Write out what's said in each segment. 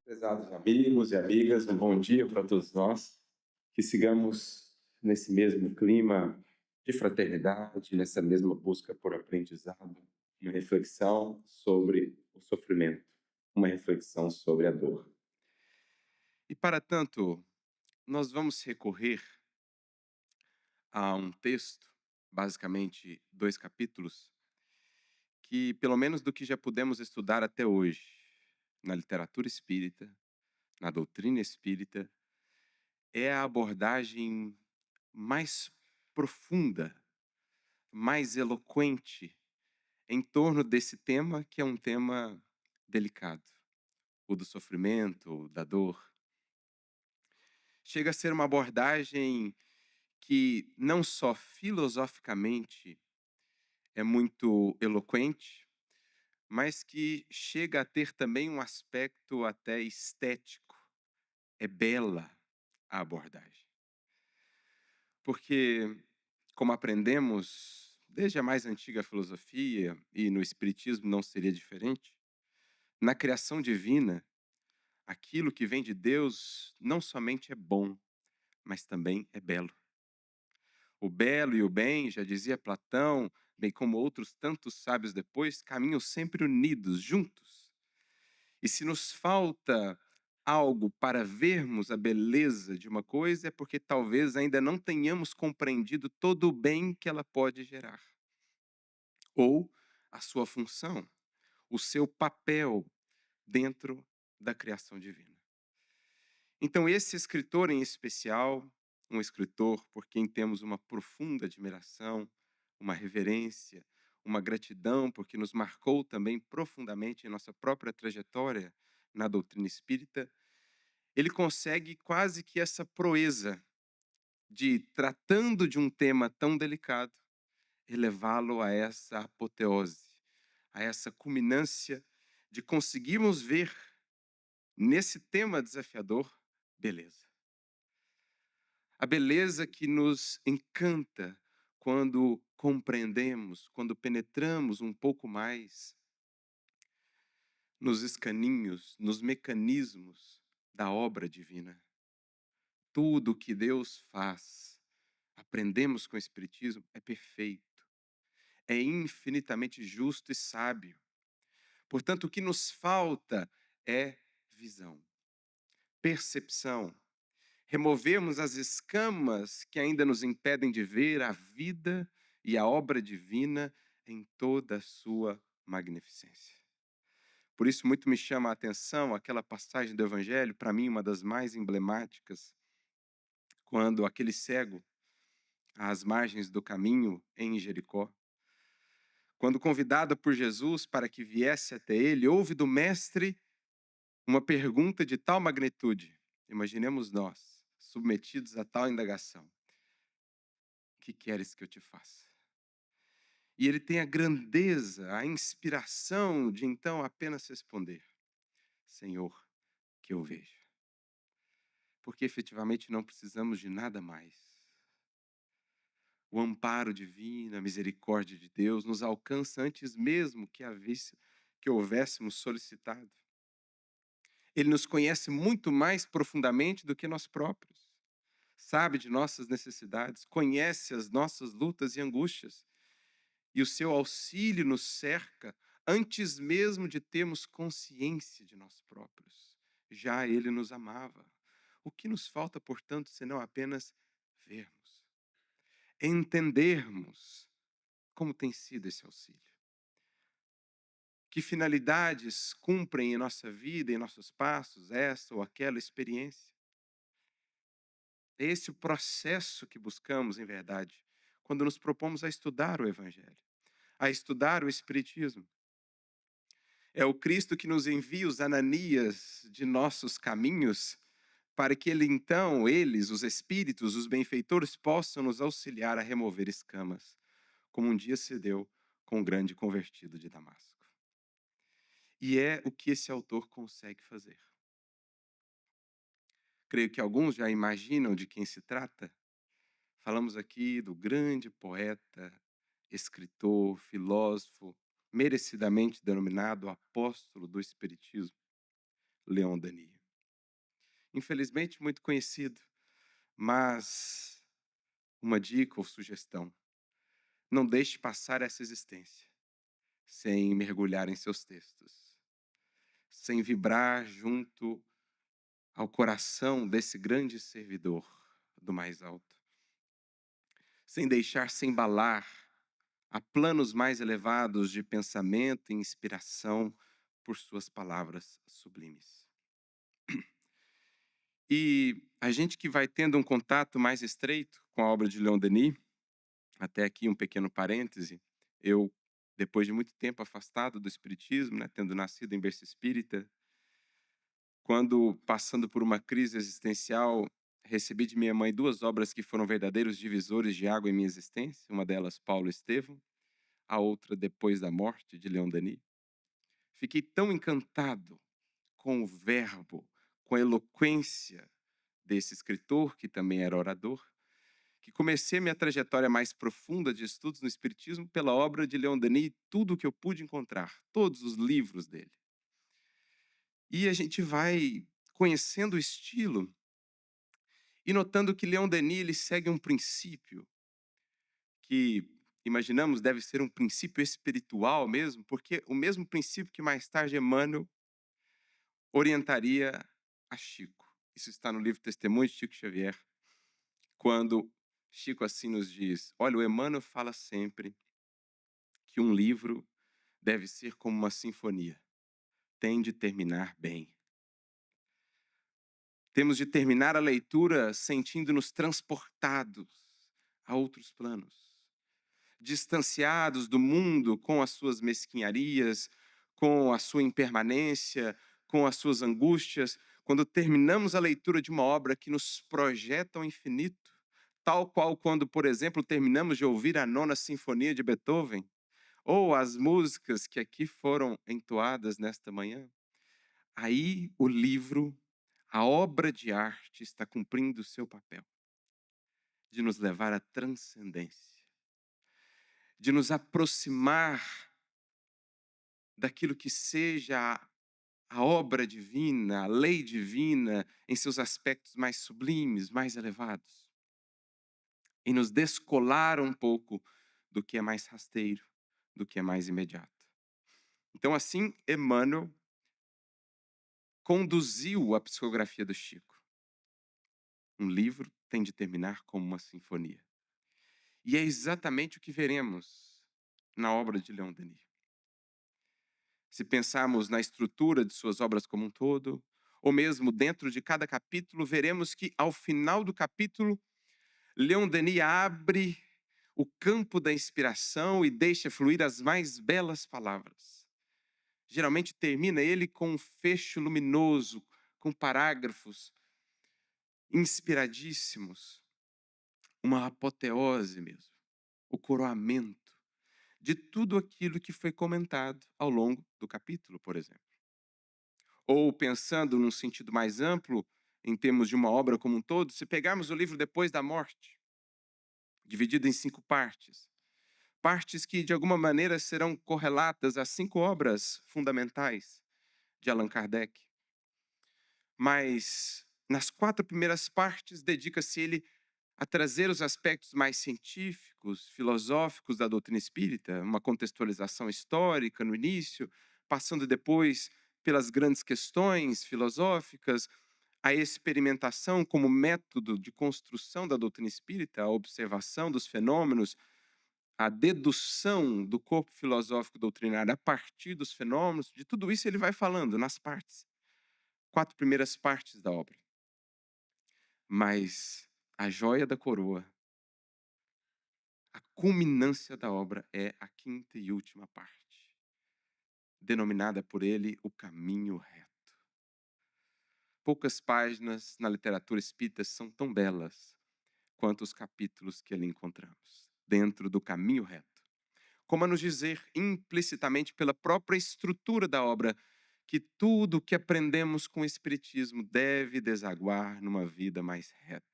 Prezados amigos e amigas, um bom dia para todos nós. Que sigamos nesse mesmo clima de fraternidade, nessa mesma busca por aprendizado, uma reflexão sobre o sofrimento, uma reflexão sobre a dor. E para tanto, nós vamos recorrer a um texto, basicamente 2 capítulos, que pelo menos do que já pudemos estudar até hoje, na literatura espírita, na doutrina espírita, é a abordagem mais profunda, mais eloquente em torno desse tema, que é um tema delicado, o do sofrimento, da dor. Chega a ser uma abordagem que não só filosoficamente é muito eloquente, mas que chega a ter também um aspecto até estético. É bela a abordagem. Porque, como aprendemos desde a mais antiga filosofia, e no espiritismo não seria diferente, na criação divina, aquilo que vem de Deus não somente é bom, mas também é belo. O belo e o bem, já dizia Platão, bem como outros tantos sábios depois, caminham sempre unidos, juntos. E se nos falta algo para vermos a beleza de uma coisa, é porque talvez ainda não tenhamos compreendido todo o bem que ela pode gerar. Ou a sua função, o seu papel dentro da criação divina. Então, esse escritor em especial, um escritor por quem temos uma profunda admiração, uma reverência, uma gratidão, porque nos marcou também profundamente em nossa própria trajetória na doutrina espírita, ele consegue quase que essa proeza de, tratando de um tema tão delicado, elevá-lo a essa apoteose, a essa culminância de conseguirmos ver nesse tema desafiador beleza. A beleza que nos encanta quando compreendemos, quando penetramos um pouco mais nos escaninhos, nos mecanismos da obra divina. Tudo o que Deus faz, aprendemos com o Espiritismo, é perfeito, é infinitamente justo e sábio. Portanto, o que nos falta é visão, percepção, removermos as escamas que ainda nos impedem de ver a vida e a obra divina em toda a sua magnificência. Por isso, muito me chama a atenção aquela passagem do Evangelho, para mim, uma das mais emblemáticas, quando aquele cego, às margens do caminho em Jericó, quando convidado por Jesus para que viesse até ele, ouve do mestre uma pergunta de tal magnitude. Imaginemos nós, submetidos a tal indagação. O que queres que eu te faça? E ele tem a grandeza, a inspiração de então apenas responder: Senhor, que eu veja. Porque efetivamente não precisamos de nada mais. O amparo divino, a misericórdia de Deus nos alcança antes mesmo que houvéssemos solicitado. Ele nos conhece muito mais profundamente do que nós próprios. Sabe de nossas necessidades, conhece as nossas lutas e angústias. E o seu auxílio nos cerca antes mesmo de termos consciência de nós próprios. Já ele nos amava. O que nos falta, portanto, senão apenas vermos, entendermos como tem sido esse auxílio. Que finalidades cumprem em nossa vida, em nossos passos, essa ou aquela experiência. É esse o processo que buscamos, em verdade, quando nos propomos a estudar o Evangelho, a estudar o Espiritismo. É o Cristo que nos envia os Ananias de nossos caminhos, para que eles, os espíritos, os benfeitores, possam nos auxiliar a remover escamas, como um dia se deu com o grande convertido de Damasco. E é o que esse autor consegue fazer. Creio que alguns já imaginam de quem se trata. Falamos aqui do grande poeta, escritor, filósofo, merecidamente denominado apóstolo do Espiritismo, Leon Denis. infelizmente muito conhecido, mas uma dica ou sugestão: não deixe passar essa existência sem mergulhar em seus textos, sem vibrar junto ao coração desse grande servidor do mais alto, sem deixar-se embalar a planos mais elevados de pensamento e inspiração por suas palavras sublimes. E a gente que vai tendo um contato mais estreito com a obra de Leon Denis, até aqui um pequeno parêntese, eu, depois de muito tempo afastado do espiritismo, né, tendo nascido em berço espírita, quando passando por uma crise existencial, recebi de minha mãe 2 obras que foram verdadeiros divisores de água em minha existência, uma delas Paulo Estevam, a outra Depois da Morte, de Leon Denis. Fiquei tão encantado com o verbo, com a eloquência desse escritor, que também era orador, que comecei minha trajetória mais profunda de estudos no espiritismo pela obra de Leon Denis, tudo o que eu pude encontrar, todos os livros dele. E a gente vai conhecendo o estilo e notando que Leon Denis ele segue um princípio que imaginamos deve ser um princípio espiritual mesmo, porque o mesmo princípio que mais tarde Emmanuel orientaria a Chico. Isso está no livro Testemunho de Chico Xavier, quando Chico assim nos diz: olha, o Emmanuel fala sempre que um livro deve ser como uma sinfonia, tem de terminar bem. Temos de terminar a leitura sentindo-nos transportados a outros planos, distanciados do mundo com as suas mesquinharias, com a sua impermanência, com as suas angústias. Quando terminamos a leitura de uma obra que nos projeta ao infinito, tal qual quando, por exemplo, terminamos de ouvir a Nona Sinfonia de Beethoven, ou as músicas que aqui foram entoadas nesta manhã, aí o livro, a obra de arte está cumprindo o seu papel de nos levar à transcendência, de nos aproximar daquilo que seja a obra divina, a lei divina, em seus aspectos mais sublimes, mais elevados, e nos descolar um pouco do que é mais rasteiro, do que é mais imediato. Então, assim, Emmanuel conduziu a psicografia do Chico. Um livro tem de terminar como uma sinfonia. E é exatamente o que veremos na obra de Leon Denis. Se pensarmos na estrutura de suas obras como um todo, ou mesmo dentro de cada capítulo, veremos que ao final do capítulo, Leon Denis abre o campo da inspiração e deixa fluir as mais belas palavras. Geralmente termina ele com um fecho luminoso, com parágrafos inspiradíssimos, uma apoteose mesmo, o coroamento de tudo aquilo que foi comentado ao longo do capítulo, por exemplo. Ou pensando num sentido mais amplo, em termos de uma obra como um todo, se pegarmos o livro Depois da Morte, dividido em 5 partes, partes que de alguma maneira serão correlatas às 5 obras fundamentais de Allan Kardec. Mas nas 4 primeiras partes dedica-se ele a trazer os aspectos mais científicos, filosóficos da doutrina espírita, uma contextualização histórica no início, passando depois pelas grandes questões filosóficas, a experimentação como método de construção da doutrina espírita, a observação dos fenômenos, a dedução do corpo filosófico doutrinário a partir dos fenômenos, de tudo isso ele vai falando nas partes, 4 primeiras partes da obra. Mas a joia da coroa, a culminância da obra é a 5ª e última parte, denominada por ele o caminho reto. Poucas páginas na literatura espírita são tão belas quanto os capítulos que ali encontramos, dentro do caminho reto. Como a nos dizer implicitamente pela própria estrutura da obra, que tudo o que aprendemos com o Espiritismo deve desaguar numa vida mais reta.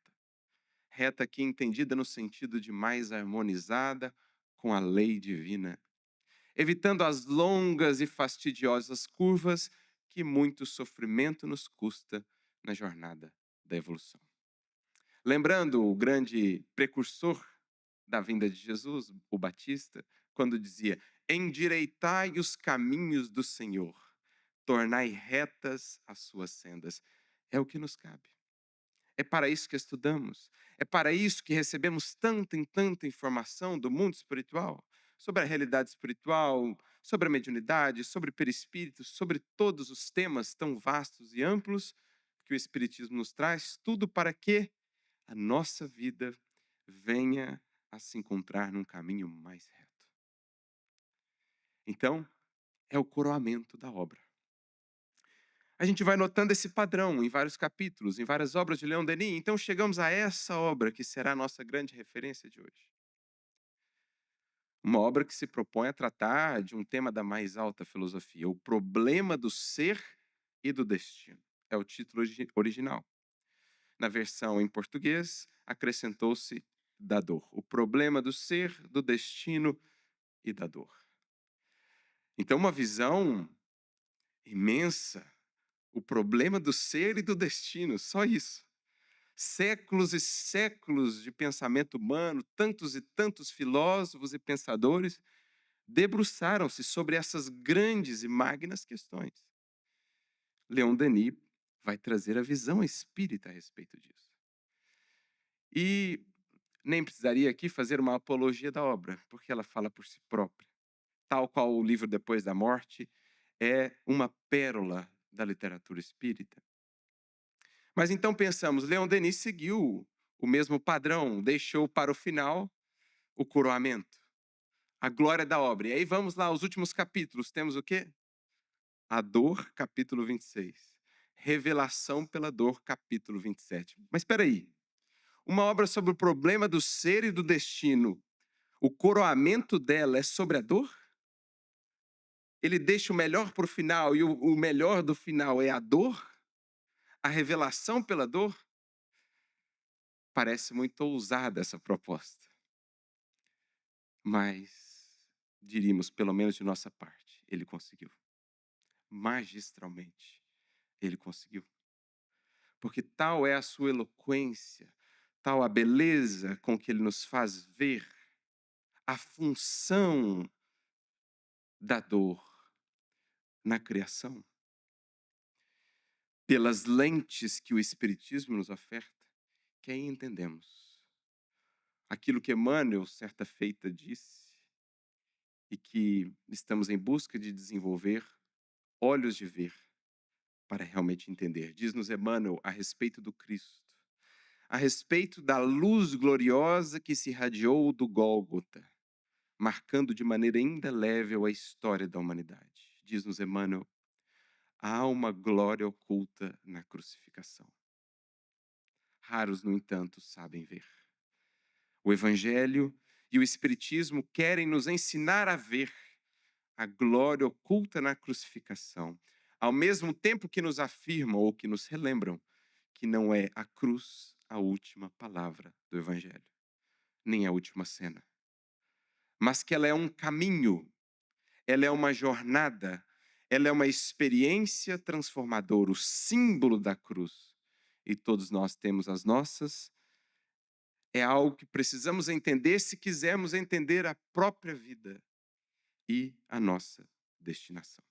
Reta aqui entendida no sentido de mais harmonizada com a lei divina, evitando as longas e fastidiosas curvas que muito sofrimento nos custa na jornada da evolução. Lembrando o grande precursor da vinda de Jesus, o Batista, quando dizia: endireitai os caminhos do Senhor, tornai retas as suas sendas. É o que nos cabe. É para isso que estudamos. É para isso que recebemos tanta e tanta informação do mundo espiritual, sobre a realidade espiritual, sobre a mediunidade, sobre o perispírito, sobre todos os temas tão vastos e amplos que o Espiritismo nos traz, tudo para que a nossa vida venha a se encontrar num caminho mais reto. Então, é o coroamento da obra. A gente vai notando esse padrão em vários capítulos, em várias obras de Leon Denis. Então, chegamos a essa obra que será a nossa grande referência de hoje. Uma obra que se propõe a tratar de um tema da mais alta filosofia, o problema do ser e do destino. É o título original. Na versão em português, acrescentou-se da dor. O problema do ser, do destino e da dor. Então, uma visão imensa, o problema do ser e do destino, só isso. Séculos e séculos de pensamento humano, tantos e tantos filósofos e pensadores debruçaram-se sobre essas grandes e magnas questões. Leon Denis vai trazer a visão espírita a respeito disso. E nem precisaria aqui fazer uma apologia da obra, porque ela fala por si própria. Tal qual o livro Depois da Morte é uma pérola da literatura espírita. Mas então pensamos, Leon Denis seguiu o mesmo padrão, deixou para o final o coroamento, a glória da obra. E aí vamos lá, os últimos capítulos, temos o quê? A dor, capítulo 26. Revelação pela dor, capítulo 27. Mas espera aí, uma obra sobre o problema do ser e do destino, o coroamento dela é sobre a dor? Ele deixa o melhor para o final e o melhor do final é a dor? A revelação pela dor? Parece muito ousada essa proposta. Mas, diríamos, pelo menos de nossa parte, ele conseguiu. Magistralmente, ele conseguiu. Porque tal é a sua eloquência, tal a beleza com que ele nos faz ver a função da dor na criação, pelas lentes que o Espiritismo nos oferta, que aí entendemos aquilo que Emmanuel, certa feita, disse, e que estamos em busca de desenvolver olhos de ver para realmente entender. Diz-nos Emmanuel a respeito do Cristo, a respeito da luz gloriosa que se irradiou do Gólgota, marcando de maneira indelével a história da humanidade. Diz-nos Emmanuel, há uma glória oculta na crucificação. Raros, no entanto, sabem ver. O Evangelho e o Espiritismo querem nos ensinar a ver a glória oculta na crucificação, ao mesmo tempo que nos afirmam ou que nos relembram que não é a cruz a última palavra do Evangelho, nem a última cena, mas que ela é um caminho, ela é uma jornada, ela é uma experiência transformadora, o símbolo da cruz. E todos nós temos as nossas. É algo que precisamos entender se quisermos entender a própria vida e a nossa destinação.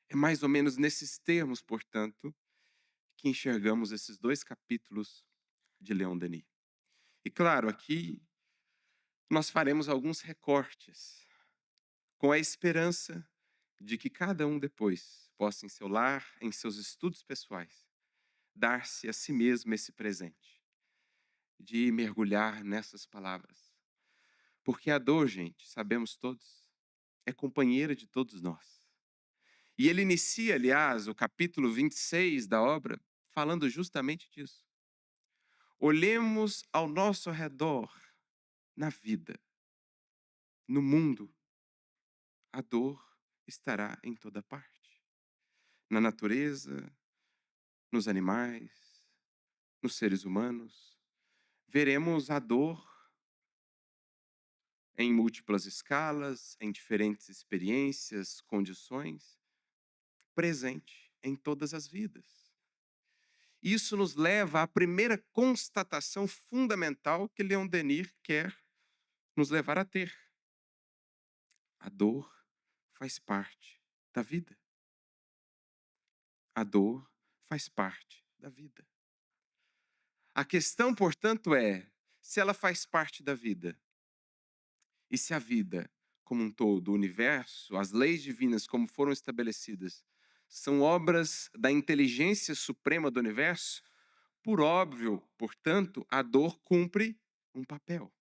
É mais ou menos nesses termos, portanto, que enxergamos esses dois capítulos de Leon Denis. E claro, aqui nós faremos alguns recortes, com a esperança de que cada um depois possa, em seu lar, em seus estudos pessoais, dar-se a si mesmo esse presente, de mergulhar nessas palavras. Porque a dor, gente, sabemos todos, é companheira de todos nós. E ele inicia, aliás, o capítulo 26 da obra, falando justamente disso. Olhemos ao nosso redor, na vida, no mundo. A dor estará em toda parte. Na natureza, nos animais, nos seres humanos. Veremos a dor em múltiplas escalas, em diferentes experiências, condições, presente em todas as vidas. Isso nos leva à primeira constatação fundamental que Leon Denis quer nos levar a ter. A dor faz parte da vida. A dor faz parte da vida. A questão, portanto, é se ela faz parte da vida e se a vida, como um todo, o universo, as leis divinas como foram estabelecidas, são obras da inteligência suprema do universo, por óbvio, portanto, a dor cumpre um papel.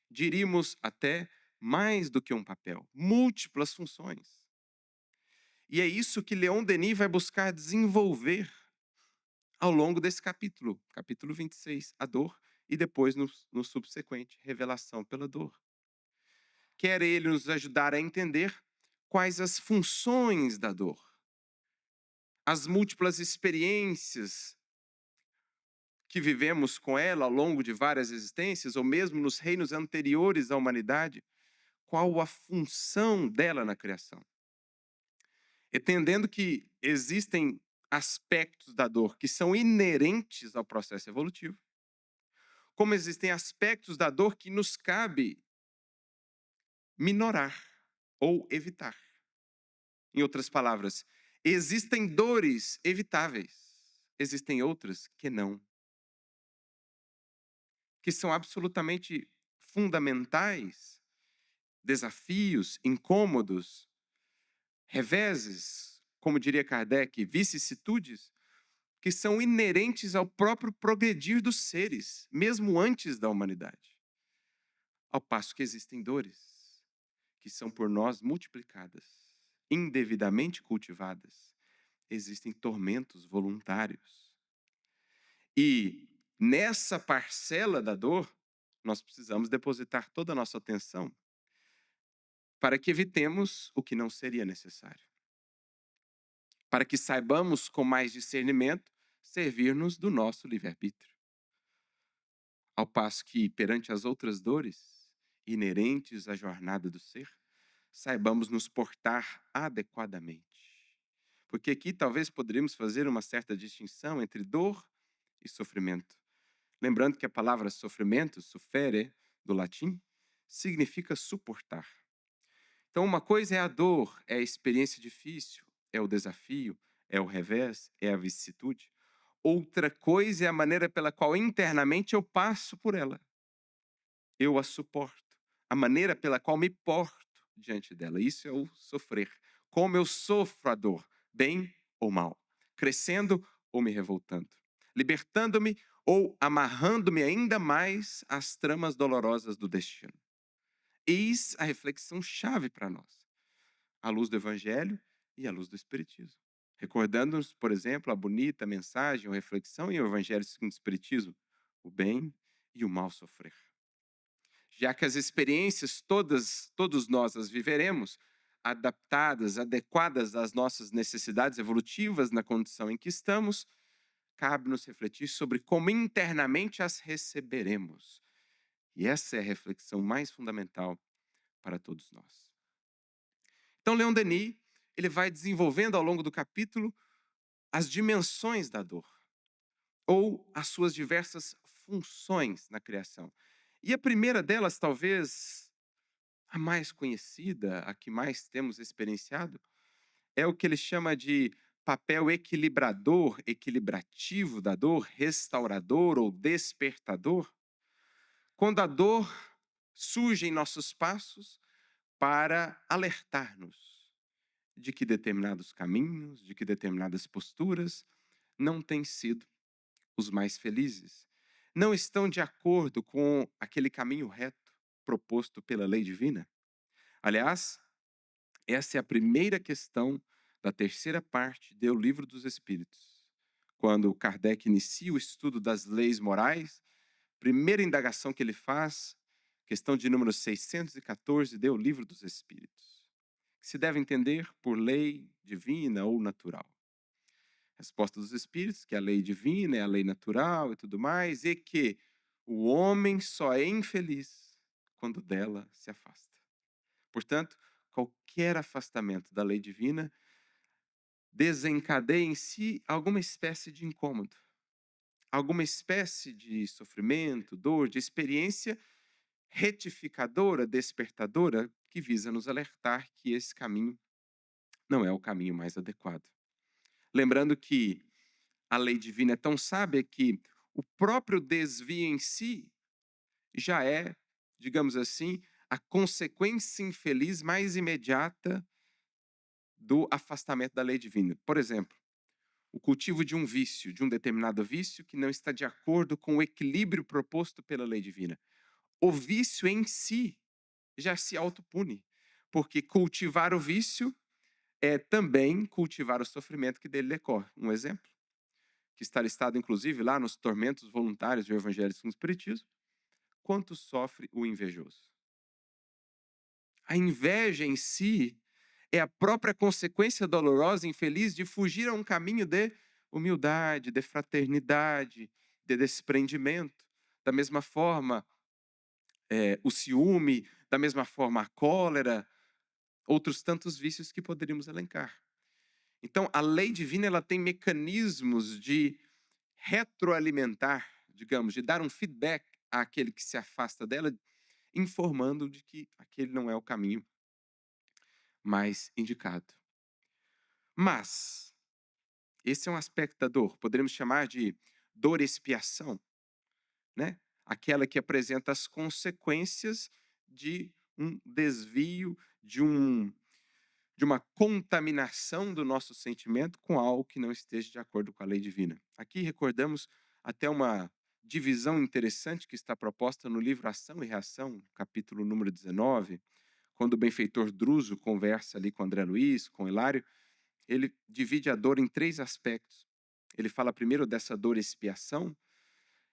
Diríamos até mais do que um papel, múltiplas funções. E é isso que Leon Denis vai buscar desenvolver ao longo desse capítulo 26, a dor, e depois no subsequente, revelação pela dor. Quer ele nos ajudar a entender quais as funções da dor, as múltiplas experiências que vivemos com ela ao longo de várias existências, ou mesmo nos reinos anteriores à humanidade, qual a função dela na criação. Entendendo que existem aspectos da dor que são inerentes ao processo evolutivo, como existem aspectos da dor que nos cabe minorar ou evitar. Em outras palavras, existem dores evitáveis, existem outras que não, que são absolutamente fundamentais, desafios, incômodos, reveses, como diria Kardec, vicissitudes, que são inerentes ao próprio progredir dos seres, mesmo antes da humanidade. Ao passo que existem dores que são por nós multiplicadas, indevidamente cultivadas. Existem tormentos voluntários. E nessa parcela da dor, nós precisamos depositar toda a nossa atenção para que evitemos o que não seria necessário. Para que saibamos com mais discernimento servir-nos do nosso livre-arbítrio. Ao passo que, perante as outras dores inerentes à jornada do ser, saibamos nos portar adequadamente. Porque aqui talvez poderíamos fazer uma certa distinção entre dor e sofrimento. Lembrando que a palavra sofrimento, sofrere, do latim, significa suportar. Então, uma coisa é a dor, é a experiência difícil, é o desafio, é o revés, é a vicissitude. Outra coisa é a maneira pela qual internamente eu passo por ela. Eu a suporto. A maneira pela qual me porto diante dela. Isso é o sofrer. Como eu sofro a dor, bem ou mal. Crescendo ou me revoltando. Libertando-me ou amarrando-me ainda mais às tramas dolorosas do destino. Eis a reflexão chave para nós. À luz do Evangelho e à luz do Espiritismo. Recordando-nos, por exemplo, a bonita mensagem ou reflexão em o Evangelho segundo o Espiritismo. O bem e o mal sofrer. Já que as experiências todos nós as viveremos, adaptadas, adequadas às nossas necessidades evolutivas na condição em que estamos, cabe-nos refletir sobre como internamente as receberemos. E essa é a reflexão mais fundamental para todos nós. Então, Leon Denis, ele vai desenvolvendo ao longo do capítulo as dimensões da dor, ou as suas diversas funções na criação. E a primeira delas, talvez a mais conhecida, a que mais temos experienciado, é o que ele chama de papel equilibrador, equilibrativo da dor, restaurador ou despertador. Quando a dor surge em nossos passos para alertar-nos de que determinados caminhos, de que determinadas posturas não têm sido os mais felizes, não estão de acordo com aquele caminho reto proposto pela lei divina. Aliás, essa é a primeira questão da terceira parte do Livro dos Espíritos. Quando Kardec inicia o estudo das leis morais, primeira indagação que ele faz, questão de número 614, do Livro dos Espíritos, que se deve entender por lei divina ou natural. Resposta dos Espíritos, que a lei divina é a lei natural e tudo mais, e que o homem só é infeliz quando dela se afasta. Portanto, qualquer afastamento da lei divina desencadeia em si alguma espécie de incômodo, alguma espécie de sofrimento, dor, de experiência retificadora, despertadora, que visa nos alertar que esse caminho não é o caminho mais adequado. Lembrando que a lei divina é tão sábia que o próprio desvio em si já é, digamos assim, a consequência infeliz mais imediata do afastamento da lei divina. Por exemplo, o cultivo de um vício, de um determinado vício que não está de acordo com o equilíbrio proposto pela lei divina. O vício em si já se autopune, porque cultivar o vício é também cultivar o sofrimento que dele decorre. Um exemplo, que está listado inclusive lá nos tormentos voluntários do Evangelho segundo o Espiritismo: quanto sofre o invejoso? A inveja em si é a própria consequência dolorosa e infeliz de fugir a um caminho de humildade, de fraternidade, de desprendimento. Da mesma forma, o ciúme, da mesma forma, a cólera, outros tantos vícios que poderíamos elencar. Então, a lei divina ela tem mecanismos de retroalimentar, digamos, de dar um feedback àquele que se afasta dela, informando de que aquele não é o caminho mais indicado. Mas esse é um aspecto da dor, poderíamos chamar de dor-expiação, né? Aquela que apresenta as consequências de um desvio, de uma contaminação do nosso sentimento com algo que não esteja de acordo com a lei divina. Aqui recordamos até uma divisão interessante que está proposta no livro Ação e Reação, capítulo número 19, quando o benfeitor Druso conversa ali com André Luiz, com Hilário. Ele divide a dor em 3 aspectos. Ele fala primeiro dessa dor expiação,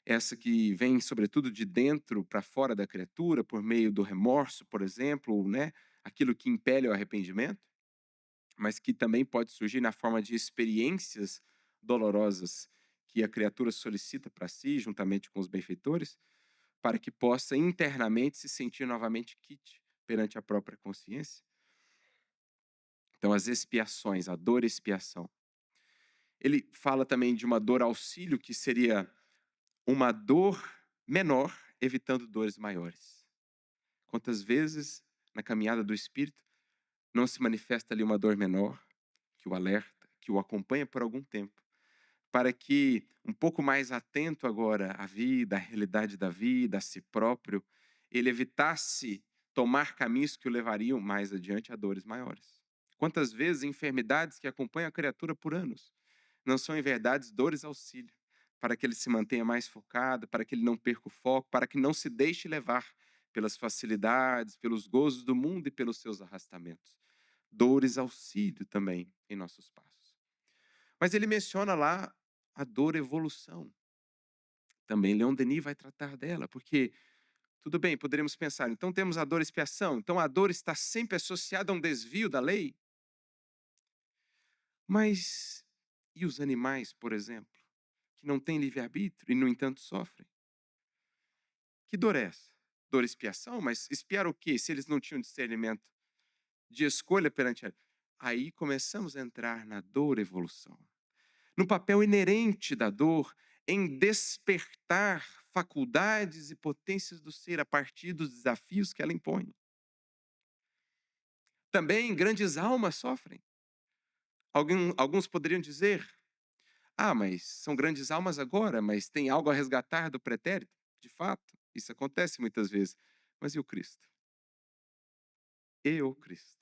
essa que vem sobretudo de dentro para fora da criatura, por meio do remorso, por exemplo, né? Aquilo que impele o arrependimento, mas que também pode surgir na forma de experiências dolorosas que a criatura solicita para si, juntamente com os benfeitores, para que possa internamente se sentir novamente quite perante a própria consciência. Então, as expiações, a dor expiação. Ele fala também de uma dor auxílio, que seria uma dor menor, evitando dores maiores. Quantas vezes, na caminhada do espírito, não se manifesta ali uma dor menor, que o alerta, que o acompanha por algum tempo, para que, um pouco mais atento agora à vida, à realidade da vida, a si próprio, ele evitasse tomar caminhos que o levariam mais adiante a dores maiores. Quantas vezes enfermidades que acompanham a criatura por anos não são, em verdade, dores auxílio, para que ele se mantenha mais focado, para que ele não perca o foco, para que não se deixe levar pelas facilidades, pelos gozos do mundo e pelos seus arrastamentos. Dores auxílio também em nossos passos. Mas ele menciona lá a dor evolução. Também Leon Denis vai tratar dela, porque, tudo bem, poderíamos pensar, então temos a dor expiação, então a dor está sempre associada a um desvio da lei? Mas e os animais, por exemplo, que não têm livre-arbítrio e, no entanto, sofrem? Que dor é essa? Dor expiação? Mas expiar o quê, se eles não tinham discernimento de escolha perante a... Aí começamos a entrar na dor evolução, no papel inerente da dor em despertar faculdades e potências do ser a partir dos desafios que ela impõe. Também grandes almas sofrem. Alguns poderiam dizer: ah, mas são grandes almas agora, mas tem algo a resgatar do pretérito. De fato, isso acontece muitas vezes. Mas e o Cristo? E o Cristo?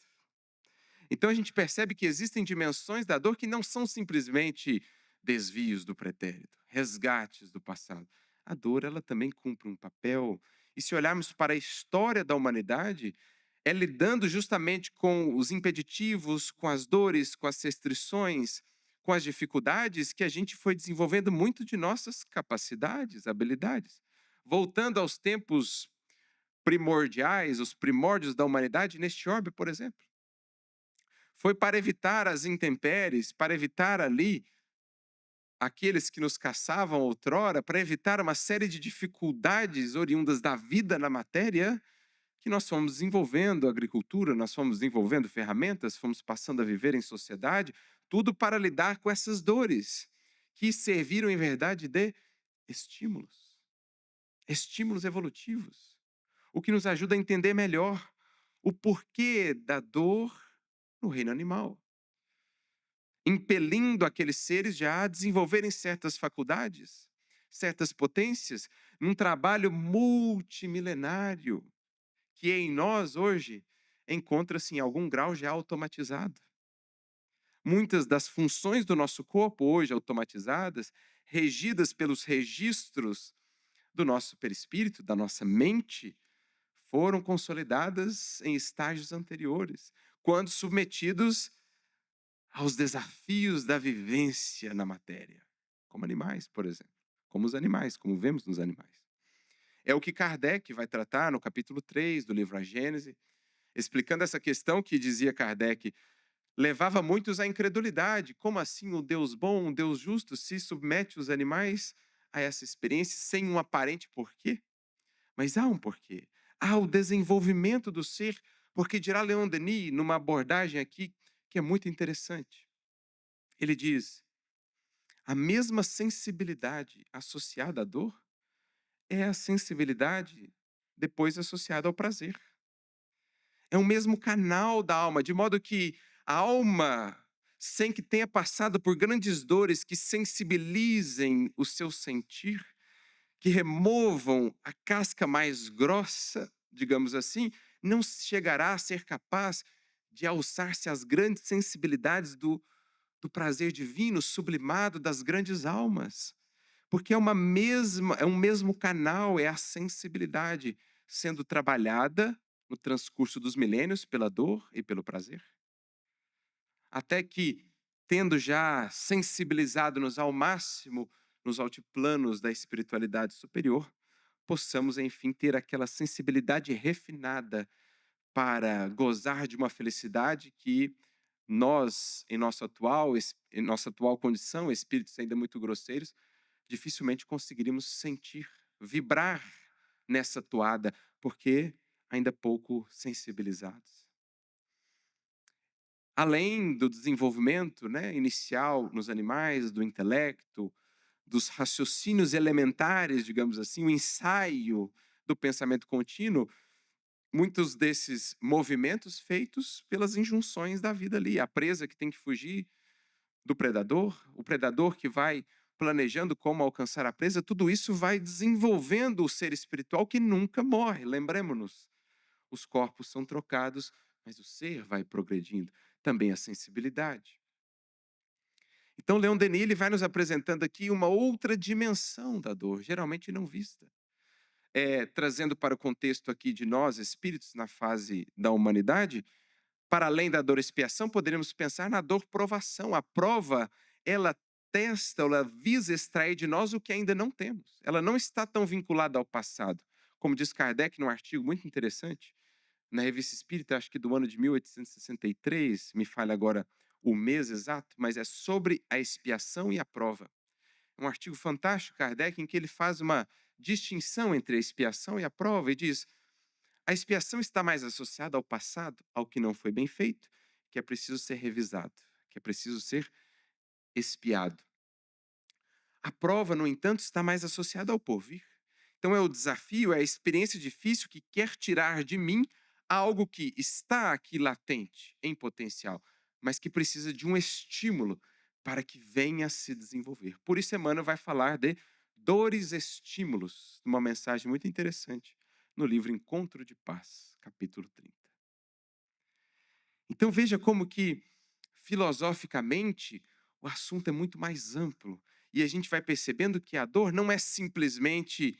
Então a gente percebe que existem dimensões da dor que não são simplesmente desvios do pretérito, resgates do passado. A dor, ela também cumpre um papel. E se olharmos para a história da humanidade, é lidando justamente com os impeditivos, com as dores, com as restrições, com as dificuldades, que a gente foi desenvolvendo muito de nossas capacidades, habilidades. Voltando aos tempos primordiais, os primórdios da humanidade, neste orbe, por exemplo. Foi para evitar as intempéries, para evitar ali aqueles que nos caçavam outrora, para evitar uma série de dificuldades oriundas da vida na matéria, que nós fomos desenvolvendo agricultura, nós fomos desenvolvendo ferramentas, fomos passando a viver em sociedade, tudo para lidar com essas dores, que serviram em verdade de estímulos, estímulos evolutivos, o que nos ajuda a entender melhor o porquê da dor no reino animal, impelindo aqueles seres já a desenvolverem certas faculdades, certas potências, num trabalho multimilenário, que em nós hoje encontra-se em algum grau já automatizado. Muitas das funções do nosso corpo hoje automatizadas, regidas pelos registros do nosso perispírito, da nossa mente, foram consolidadas em estágios anteriores, quando submetidos aos desafios da vivência na matéria, como animais, por exemplo, como os animais, como vemos nos animais. É o que Kardec vai tratar no capítulo 3 do livro A Gênese, explicando essa questão que, dizia Kardec, levava muitos à incredulidade. Como assim um Deus bom, um Deus justo, se submete os animais a essa experiência sem um aparente porquê? Mas há um porquê. Há o desenvolvimento do ser, porque dirá Leon Denis, numa abordagem aqui que é muito interessante. Ele diz: a mesma sensibilidade associada à dor é a sensibilidade depois associada ao prazer. É o mesmo canal da alma, de modo que a alma, sem que tenha passado por grandes dores que sensibilizem o seu sentir, que removam a casca mais grossa, digamos assim, não chegará a ser capaz de alçar-se às grandes sensibilidades do prazer divino sublimado das grandes almas. Porque é um mesmo canal, é a sensibilidade sendo trabalhada no transcurso dos milênios pela dor e pelo prazer. Até que, tendo já sensibilizado-nos ao máximo nos altiplanos da espiritualidade superior, possamos, enfim, ter aquela sensibilidade refinada para gozar de uma felicidade que nós, em nossa atual condição, espíritos ainda muito grosseiros, dificilmente conseguiríamos sentir, vibrar nessa toada, porque ainda pouco sensibilizados. Além do desenvolvimento, né, inicial nos animais, do intelecto, dos raciocínios elementares, digamos assim, o ensaio do pensamento contínuo, muitos desses movimentos feitos pelas injunções da vida ali, a presa que tem que fugir do predador, o predador que vai planejando como alcançar a presa, tudo isso vai desenvolvendo o ser espiritual que nunca morre. Lembremos-nos, os corpos são trocados, mas o ser vai progredindo, também a sensibilidade. Então, Leon Denis ele vai nos apresentando aqui uma outra dimensão da dor, geralmente não vista. Trazendo para o contexto aqui de nós, espíritos na fase da humanidade, para além da dor expiação, poderíamos pensar na dor provação. A prova, ela testa, ela visa extrair de nós o que ainda não temos. Ela não está tão vinculada ao passado. Como diz Kardec num artigo muito interessante, na Revista Espírita, acho que do ano de 1863, me falha agora o mês exato, mas é sobre a expiação e a prova. É um artigo fantástico, Kardec, em que ele faz uma distinção entre a expiação e a prova e diz: a expiação está mais associada ao passado, ao que não foi bem feito, que é preciso ser revisado, que é preciso ser expiado. A prova, no entanto, está mais associada ao porvir. Então é o desafio, é a experiência difícil que quer tirar de mim algo que está aqui latente, em potencial, mas que precisa de um estímulo para que venha a se desenvolver. Por isso, Emmanuel vai falar de dores estímulos, uma mensagem muito interessante no livro Encontro de Paz, capítulo 30. Então veja como que, filosoficamente, o assunto é muito mais amplo. E a gente vai percebendo que a dor não é simplesmente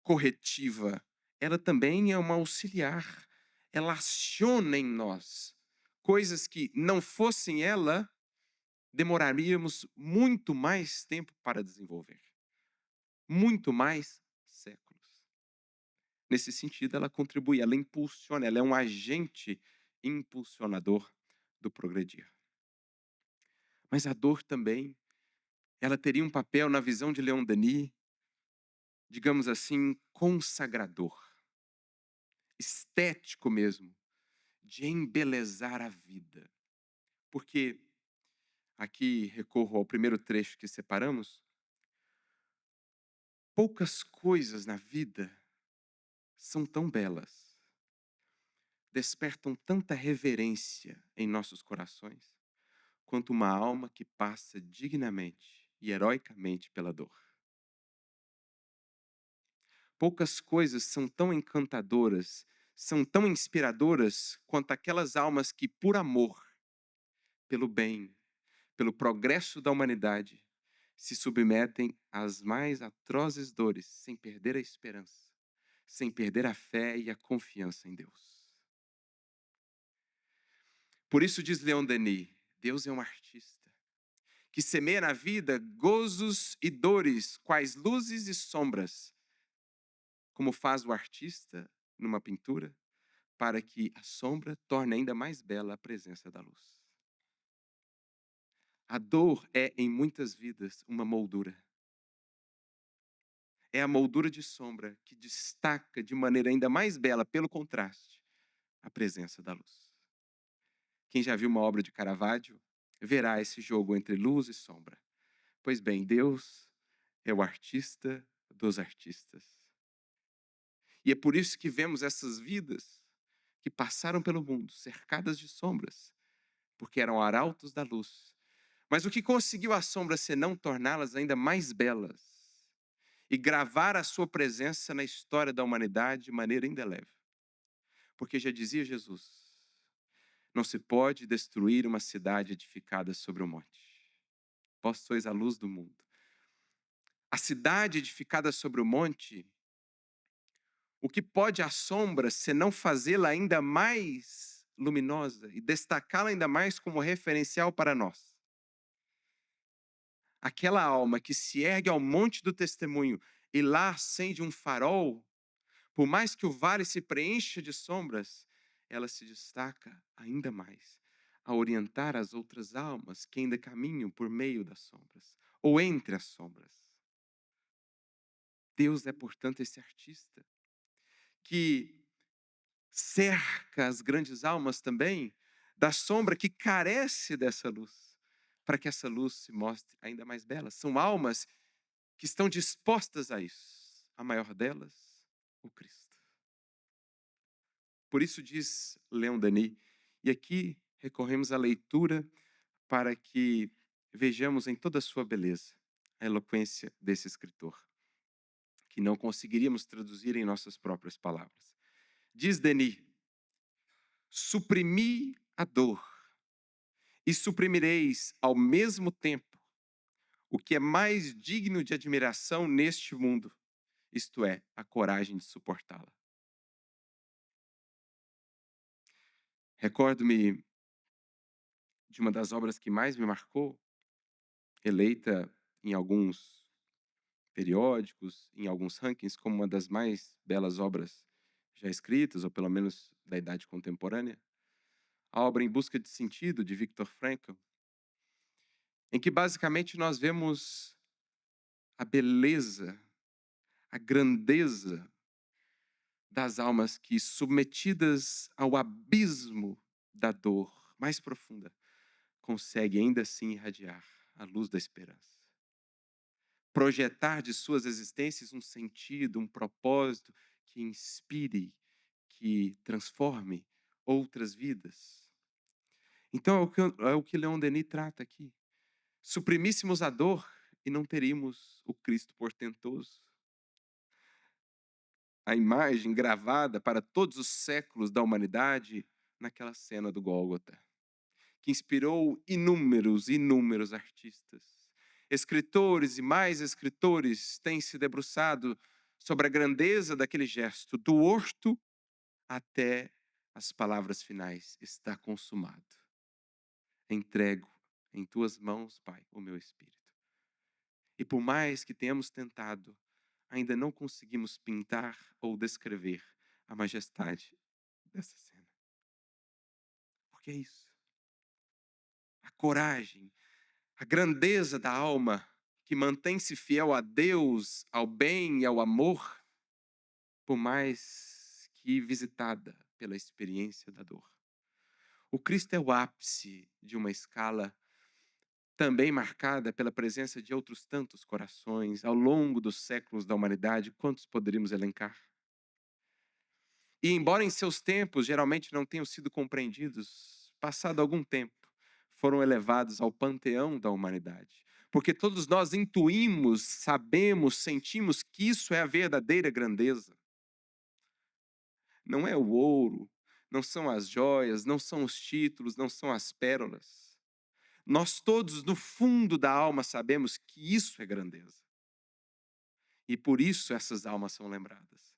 corretiva, ela também é uma auxiliar. Ela aciona em nós coisas que, não fossem ela, demoraríamos muito mais tempo para desenvolver. Muito mais séculos. Nesse sentido, ela contribui, ela impulsiona, ela é um agente impulsionador do progredir. Mas a dor também, ela teria um papel na visão de Leon Denis, digamos assim, consagrador, estético mesmo, de embelezar a vida. Porque Aqui recorro ao primeiro trecho que separamos. Poucas coisas na vida são tão belas, despertam tanta reverência em nossos corações, quanto uma alma que passa dignamente e heroicamente pela dor. Poucas coisas são tão encantadoras, são tão inspiradoras quanto aquelas almas que, por amor, pelo bem, pelo progresso da humanidade, se submetem às mais atrozes dores sem perder a esperança, sem perder a fé e a confiança em Deus. Por isso diz Leon Denis, Deus é um artista que semeia na vida gozos e dores, quais luzes e sombras, como faz o artista numa pintura, para que a sombra torne ainda mais bela a presença da luz. A dor é, em muitas vidas, uma moldura. É a moldura de sombra que destaca de maneira ainda mais bela, pelo contraste, a presença da luz. Quem já viu uma obra de Caravaggio verá esse jogo entre luz e sombra. Pois bem, Deus é o artista dos artistas. E é por isso que vemos essas vidas que passaram pelo mundo, cercadas de sombras, porque eram arautos da luz. Mas o que conseguiu a sombra senão torná-las ainda mais belas e gravar a sua presença na história da humanidade de maneira indelével. Porque já dizia Jesus, não se pode destruir uma cidade edificada sobre um monte. Vós sois a luz do mundo. A cidade edificada sobre o monte, o que pode a sombra senão fazê-la ainda mais luminosa e destacá-la ainda mais como referencial para nós? Aquela alma que se ergue ao monte do testemunho e lá acende um farol, por mais que o vale se preencha de sombras, ela se destaca ainda mais a orientar as outras almas que ainda caminham por meio das sombras, ou entre as sombras. Deus é, portanto, esse artista que cerca as grandes almas também da sombra que carece dessa luz, para que essa luz se mostre ainda mais bela. São almas que estão dispostas a isso. A maior delas, o Cristo. Por isso diz Leon Denis, e aqui recorremos à leitura para que vejamos em toda a sua beleza a eloquência desse escritor, que não conseguiríamos traduzir em nossas próprias palavras. Diz Denis, suprimi a dor e suprimireis ao mesmo tempo o que é mais digno de admiração neste mundo, isto é, a coragem de suportá-la. Recordo-me de uma das obras que mais me marcou, eleita em alguns periódicos, em alguns rankings, como uma das mais belas obras já escritas, ou pelo menos da idade contemporânea, a obra Em Busca de Sentido, de Viktor Frankl, em que basicamente nós vemos a beleza, a grandeza das almas que, submetidas ao abismo da dor mais profunda, conseguem ainda assim irradiar a luz da esperança. Projetar de suas existências um sentido, um propósito que inspire, que transforme outras vidas. Então é o que Leon Denis trata aqui. Suprimíssemos a dor e não teríamos o Cristo portentoso. A imagem gravada para todos os séculos da humanidade naquela cena do Gólgota, que inspirou inúmeros artistas. Escritores e mais escritores têm se debruçado sobre a grandeza daquele gesto, do horto até as palavras finais: está consumado. Entrego em tuas mãos, Pai, o meu espírito. E por mais que tenhamos tentado, ainda não conseguimos pintar ou descrever a majestade dessa cena. Porque é isso. A coragem, a grandeza da alma que mantém-se fiel a Deus, ao bem e ao amor, por mais que visitada pela experiência da dor. O Cristo é o ápice de uma escala também marcada pela presença de outros tantos corações ao longo dos séculos da humanidade, quantos poderíamos elencar? E embora em seus tempos geralmente não tenham sido compreendidos, passado algum tempo, foram elevados ao panteão da humanidade. Porque todos nós intuímos, sabemos, sentimos que isso é a verdadeira grandeza. Não é o ouro, não são as joias, não são os títulos, não são as pérolas. Nós todos, no fundo da alma, sabemos que isso é grandeza. E por isso essas almas são lembradas.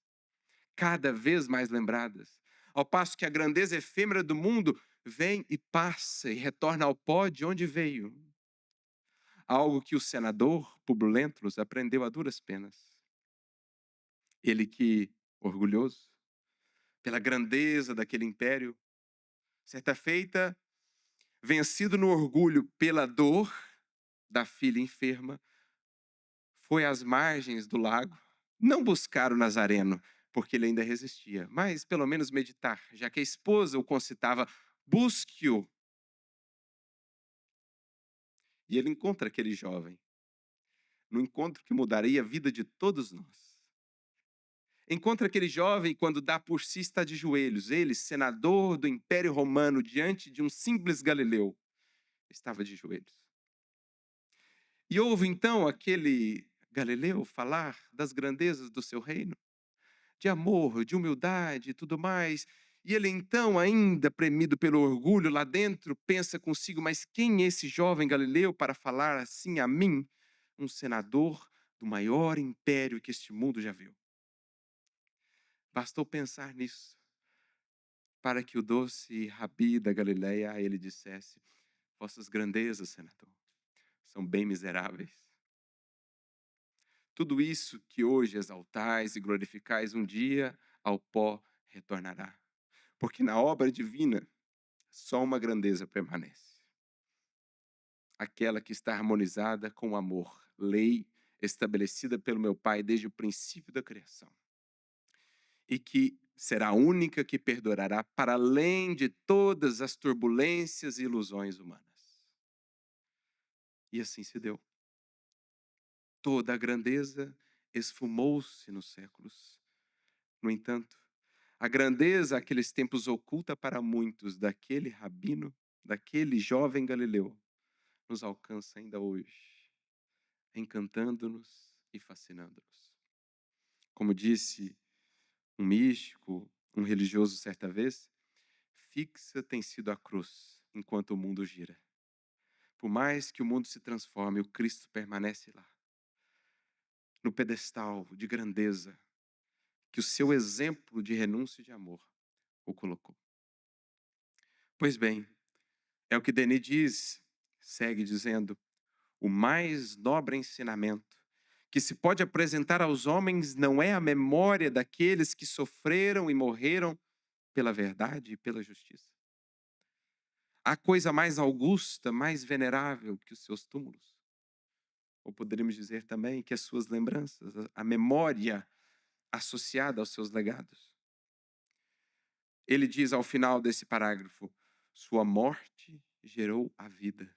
Cada vez mais lembradas. Ao passo que a grandeza efêmera do mundo vem e passa e retorna ao pó de onde veio. Algo que o senador Publio Lentulus aprendeu a duras penas. Ele que, orgulhoso pela grandeza daquele império, certa feita, vencido no orgulho pela dor da filha enferma, foi às margens do lago, não buscar o Nazareno, porque ele ainda resistia, mas pelo menos meditar, já que a esposa o concitava, busque-o. E ele encontra aquele jovem, no encontro que mudaria a vida de todos nós. Encontra aquele jovem quando dá por si está de joelhos. Ele, senador do Império Romano, diante de um simples galileu, estava de joelhos. E ouve então aquele galileu falar das grandezas do seu reino, de amor, de humildade e tudo mais. E ele então, ainda premido pelo orgulho lá dentro, pensa consigo, mas quem é esse jovem galileu para falar assim a mim, um senador do maior império que este mundo já viu? Bastou pensar nisso para que o doce Rabi da Galileia a ele dissesse: vossas grandezas, senador, são bem miseráveis. Tudo isso que hoje exaltais e glorificais, um dia ao pó retornará. Porque na obra divina, só uma grandeza permanece. Aquela que está harmonizada com o amor, lei estabelecida pelo meu Pai desde o princípio da criação. E que será a única que perdurará para além de todas as turbulências e ilusões humanas. E assim se deu. Toda a grandeza esfumou-se nos séculos. No entanto, a grandeza aqueles tempos oculta para muitos daquele rabino, daquele jovem galileu, nos alcança ainda hoje, encantando-nos e fascinando-nos. Como disse um místico, um religioso certa vez, fixa tem sido a cruz enquanto o mundo gira. Por mais que o mundo se transforme, o Cristo permanece lá, no pedestal de grandeza que o seu exemplo de renúncia e de amor o colocou. Pois bem, é o que Denis diz, segue dizendo, o mais nobre ensinamento que se pode apresentar aos homens não é a memória daqueles que sofreram e morreram pela verdade e pela justiça. Há coisa mais augusta, mais venerável que os seus túmulos. Ou poderíamos dizer também que as suas lembranças, a memória associada aos seus legados. Ele diz ao final desse parágrafo, sua morte gerou a vida.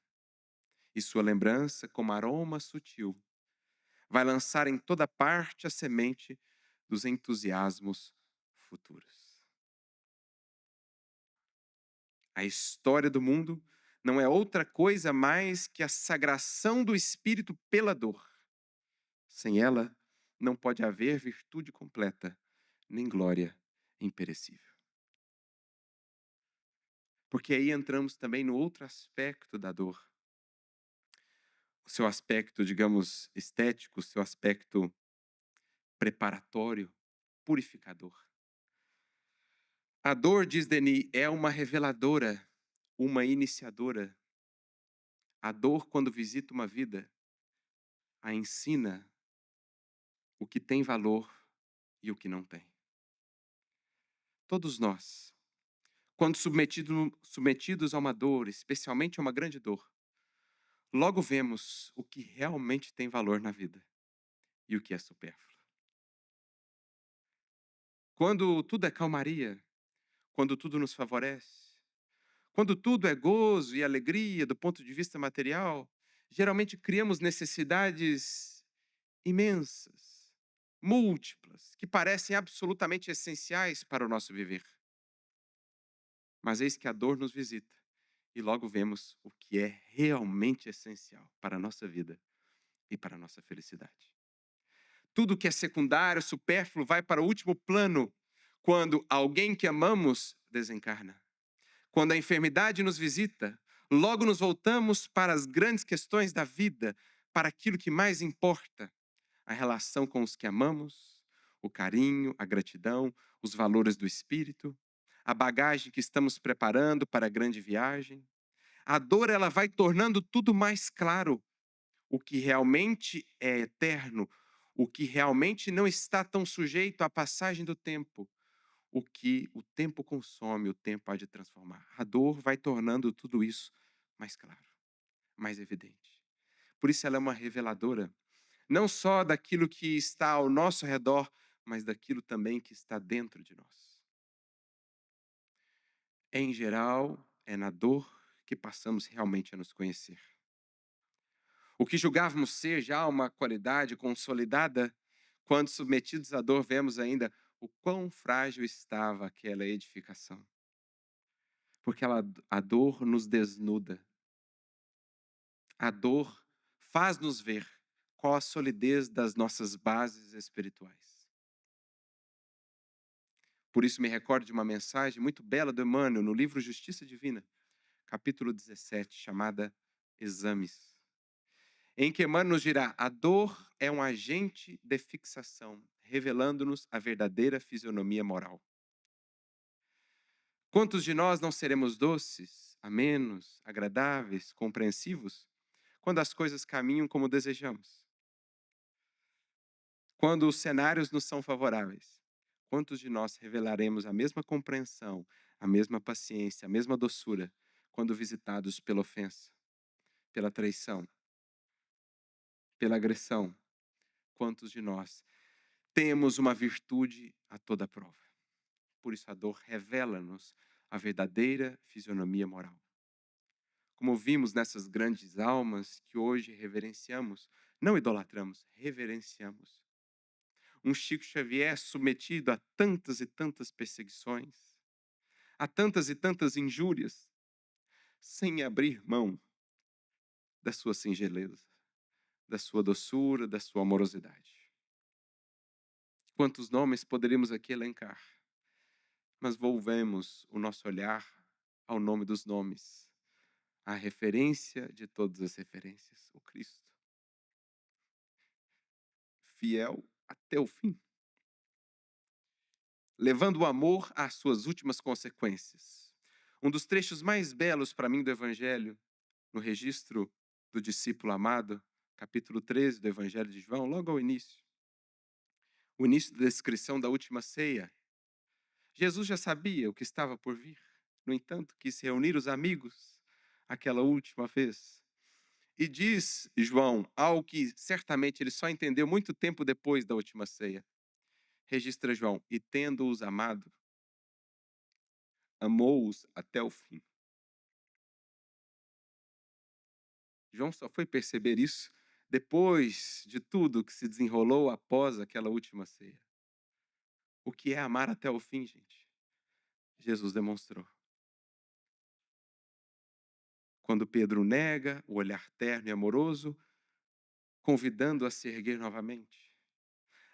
E sua lembrança, como aroma sutil, vai lançar em toda parte a semente dos entusiasmos futuros. A história do mundo não é outra coisa mais que a sagração do espírito pela dor. Sem ela, não pode haver virtude completa, nem glória imperecível. Porque aí entramos também no outro aspecto da dor. O seu aspecto, digamos, estético, o seu aspecto preparatório, purificador. A dor, diz Denis, é uma reveladora, uma iniciadora. A dor, quando visita uma vida, a ensina o que tem valor e o que não tem. Todos nós, quando submetidos a uma dor, especialmente a uma grande dor, logo vemos o que realmente tem valor na vida e o que é supérfluo. Quando tudo é calmaria, quando tudo nos favorece, quando tudo é gozo e alegria do ponto de vista material, Geralmente criamos necessidades imensas, múltiplas, que parecem absolutamente essenciais para o nosso viver. Mas eis que a dor nos visita e logo vemos o que é realmente essencial para a nossa vida e para a nossa felicidade. Tudo que é secundário, supérfluo, vai para o último plano quando alguém que amamos desencarna. Quando a enfermidade nos visita, logo nos voltamos para as grandes questões da vida, para aquilo que mais importa: a relação com os que amamos, o carinho, a gratidão, os valores do espírito, a bagagem que estamos preparando para a grande viagem. A dor, ela vai tornando tudo mais claro. O que realmente é eterno, o que realmente não está tão sujeito à passagem do tempo, o que o tempo consome, o tempo há de transformar. A dor vai tornando tudo isso mais claro, mais evidente. Por isso ela é uma reveladora, não só daquilo que está ao nosso redor, mas daquilo também que está dentro de nós. Em geral, é na dor que passamos realmente a nos conhecer. O que julgávamos ser já uma qualidade consolidada, quando submetidos à dor, vemos ainda o quão frágil estava aquela edificação. Porque a dor nos desnuda. A dor faz-nos ver qual a solidez das nossas bases espirituais. Por isso me recordo de uma mensagem muito bela do Emmanuel no livro Justiça Divina, capítulo 17, chamada Exames, em que Emmanuel nos dirá: a dor é um agente de fixação, revelando-nos a verdadeira fisionomia moral. Quantos de nós não seremos doces, amenos, agradáveis, compreensivos, quando as coisas caminham como desejamos? Quando os cenários nos são favoráveis? Quantos de nós revelaremos a mesma compreensão, a mesma paciência, a mesma doçura, quando visitados pela ofensa, pela traição, pela agressão? Quantos de nós temos uma virtude a toda prova? Por isso a dor revela-nos a verdadeira fisionomia moral. Como vimos nessas grandes almas que hoje reverenciamos, não idolatramos, reverenciamos. Um Chico Xavier submetido a tantas e tantas perseguições, a tantas e tantas injúrias, sem abrir mão da sua singeleza, da sua doçura, da sua amorosidade. Quantos nomes poderíamos aqui elencar? Mas volvemos o nosso olhar ao nome dos nomes, à referência de todas as referências, o Cristo. Fiel até o fim, levando o amor às suas últimas consequências. Um dos trechos mais belos para mim do Evangelho, no registro do discípulo amado, capítulo 13 do Evangelho de João, logo ao início. O início da descrição da última ceia. Jesus já sabia o que estava por vir. No entanto, quis reunir os amigos aquela última vez. E diz João algo que certamente ele só entendeu muito tempo depois da última ceia. Registra João: e tendo-os amado, amou-os até o fim. João só foi perceber isso depois de tudo que se desenrolou após aquela última ceia. O que é amar até o fim, gente? Jesus demonstrou. Quando Pedro nega o olhar terno e amoroso, convidando a se erguer novamente.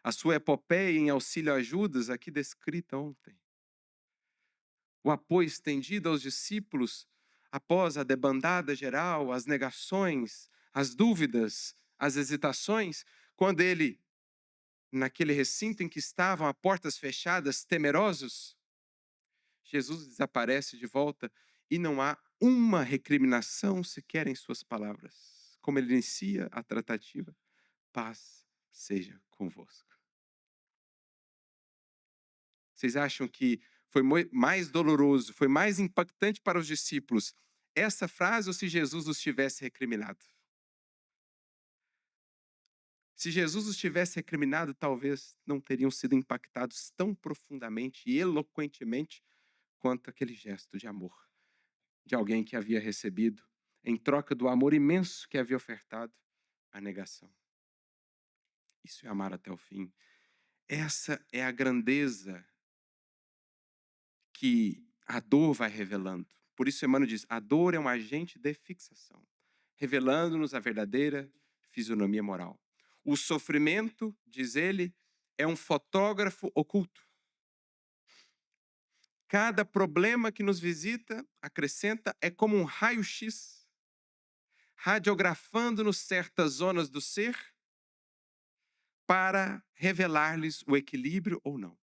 A sua epopeia em auxílio a Judas, aqui descrita ontem. O apoio estendido aos discípulos após a debandada geral, as negações, as dúvidas, as hesitações, quando ele, naquele recinto em que estavam a portas fechadas, temerosos, Jesus desaparece de volta e não há uma recriminação sequer em suas palavras. Como ele inicia a tratativa: paz seja convosco. Vocês acham que foi mais doloroso, foi mais impactante para os discípulos essa frase ou se Jesus os tivesse recriminado? Se Jesus os tivesse recriminado, talvez não teriam sido impactados tão profundamente e eloquentemente quanto aquele gesto de amor de alguém que havia recebido em troca do amor imenso que havia ofertado, a negação. Isso é amar até o fim. Essa é a grandeza que a dor vai revelando. Por isso Emmanuel diz, a dor é um agente de fixação, revelando-nos a verdadeira fisionomia moral. O sofrimento, diz ele, é um fotógrafo oculto. Cada problema que nos visita, acrescenta, é como um raio-x, radiografando-nos certas zonas do ser para revelar-lhes o equilíbrio ou não.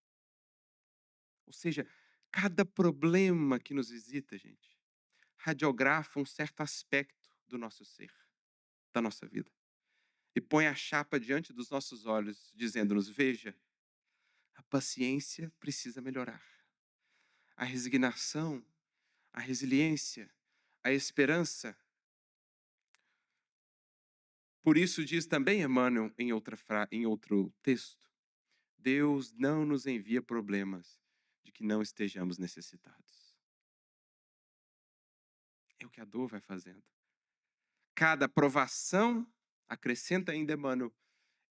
Ou seja, cada problema que nos visita, gente, radiografa um certo aspecto do nosso ser, da nossa vida. E põe a chapa diante dos nossos olhos, dizendo-nos, veja, a paciência precisa melhorar. A resignação, a resiliência, a esperança. Por isso diz também Emmanuel em outro texto, Deus não nos envia problemas de que não estejamos necessitados. É o que a dor vai fazendo. Cada provação, acrescenta ainda Emmanuel,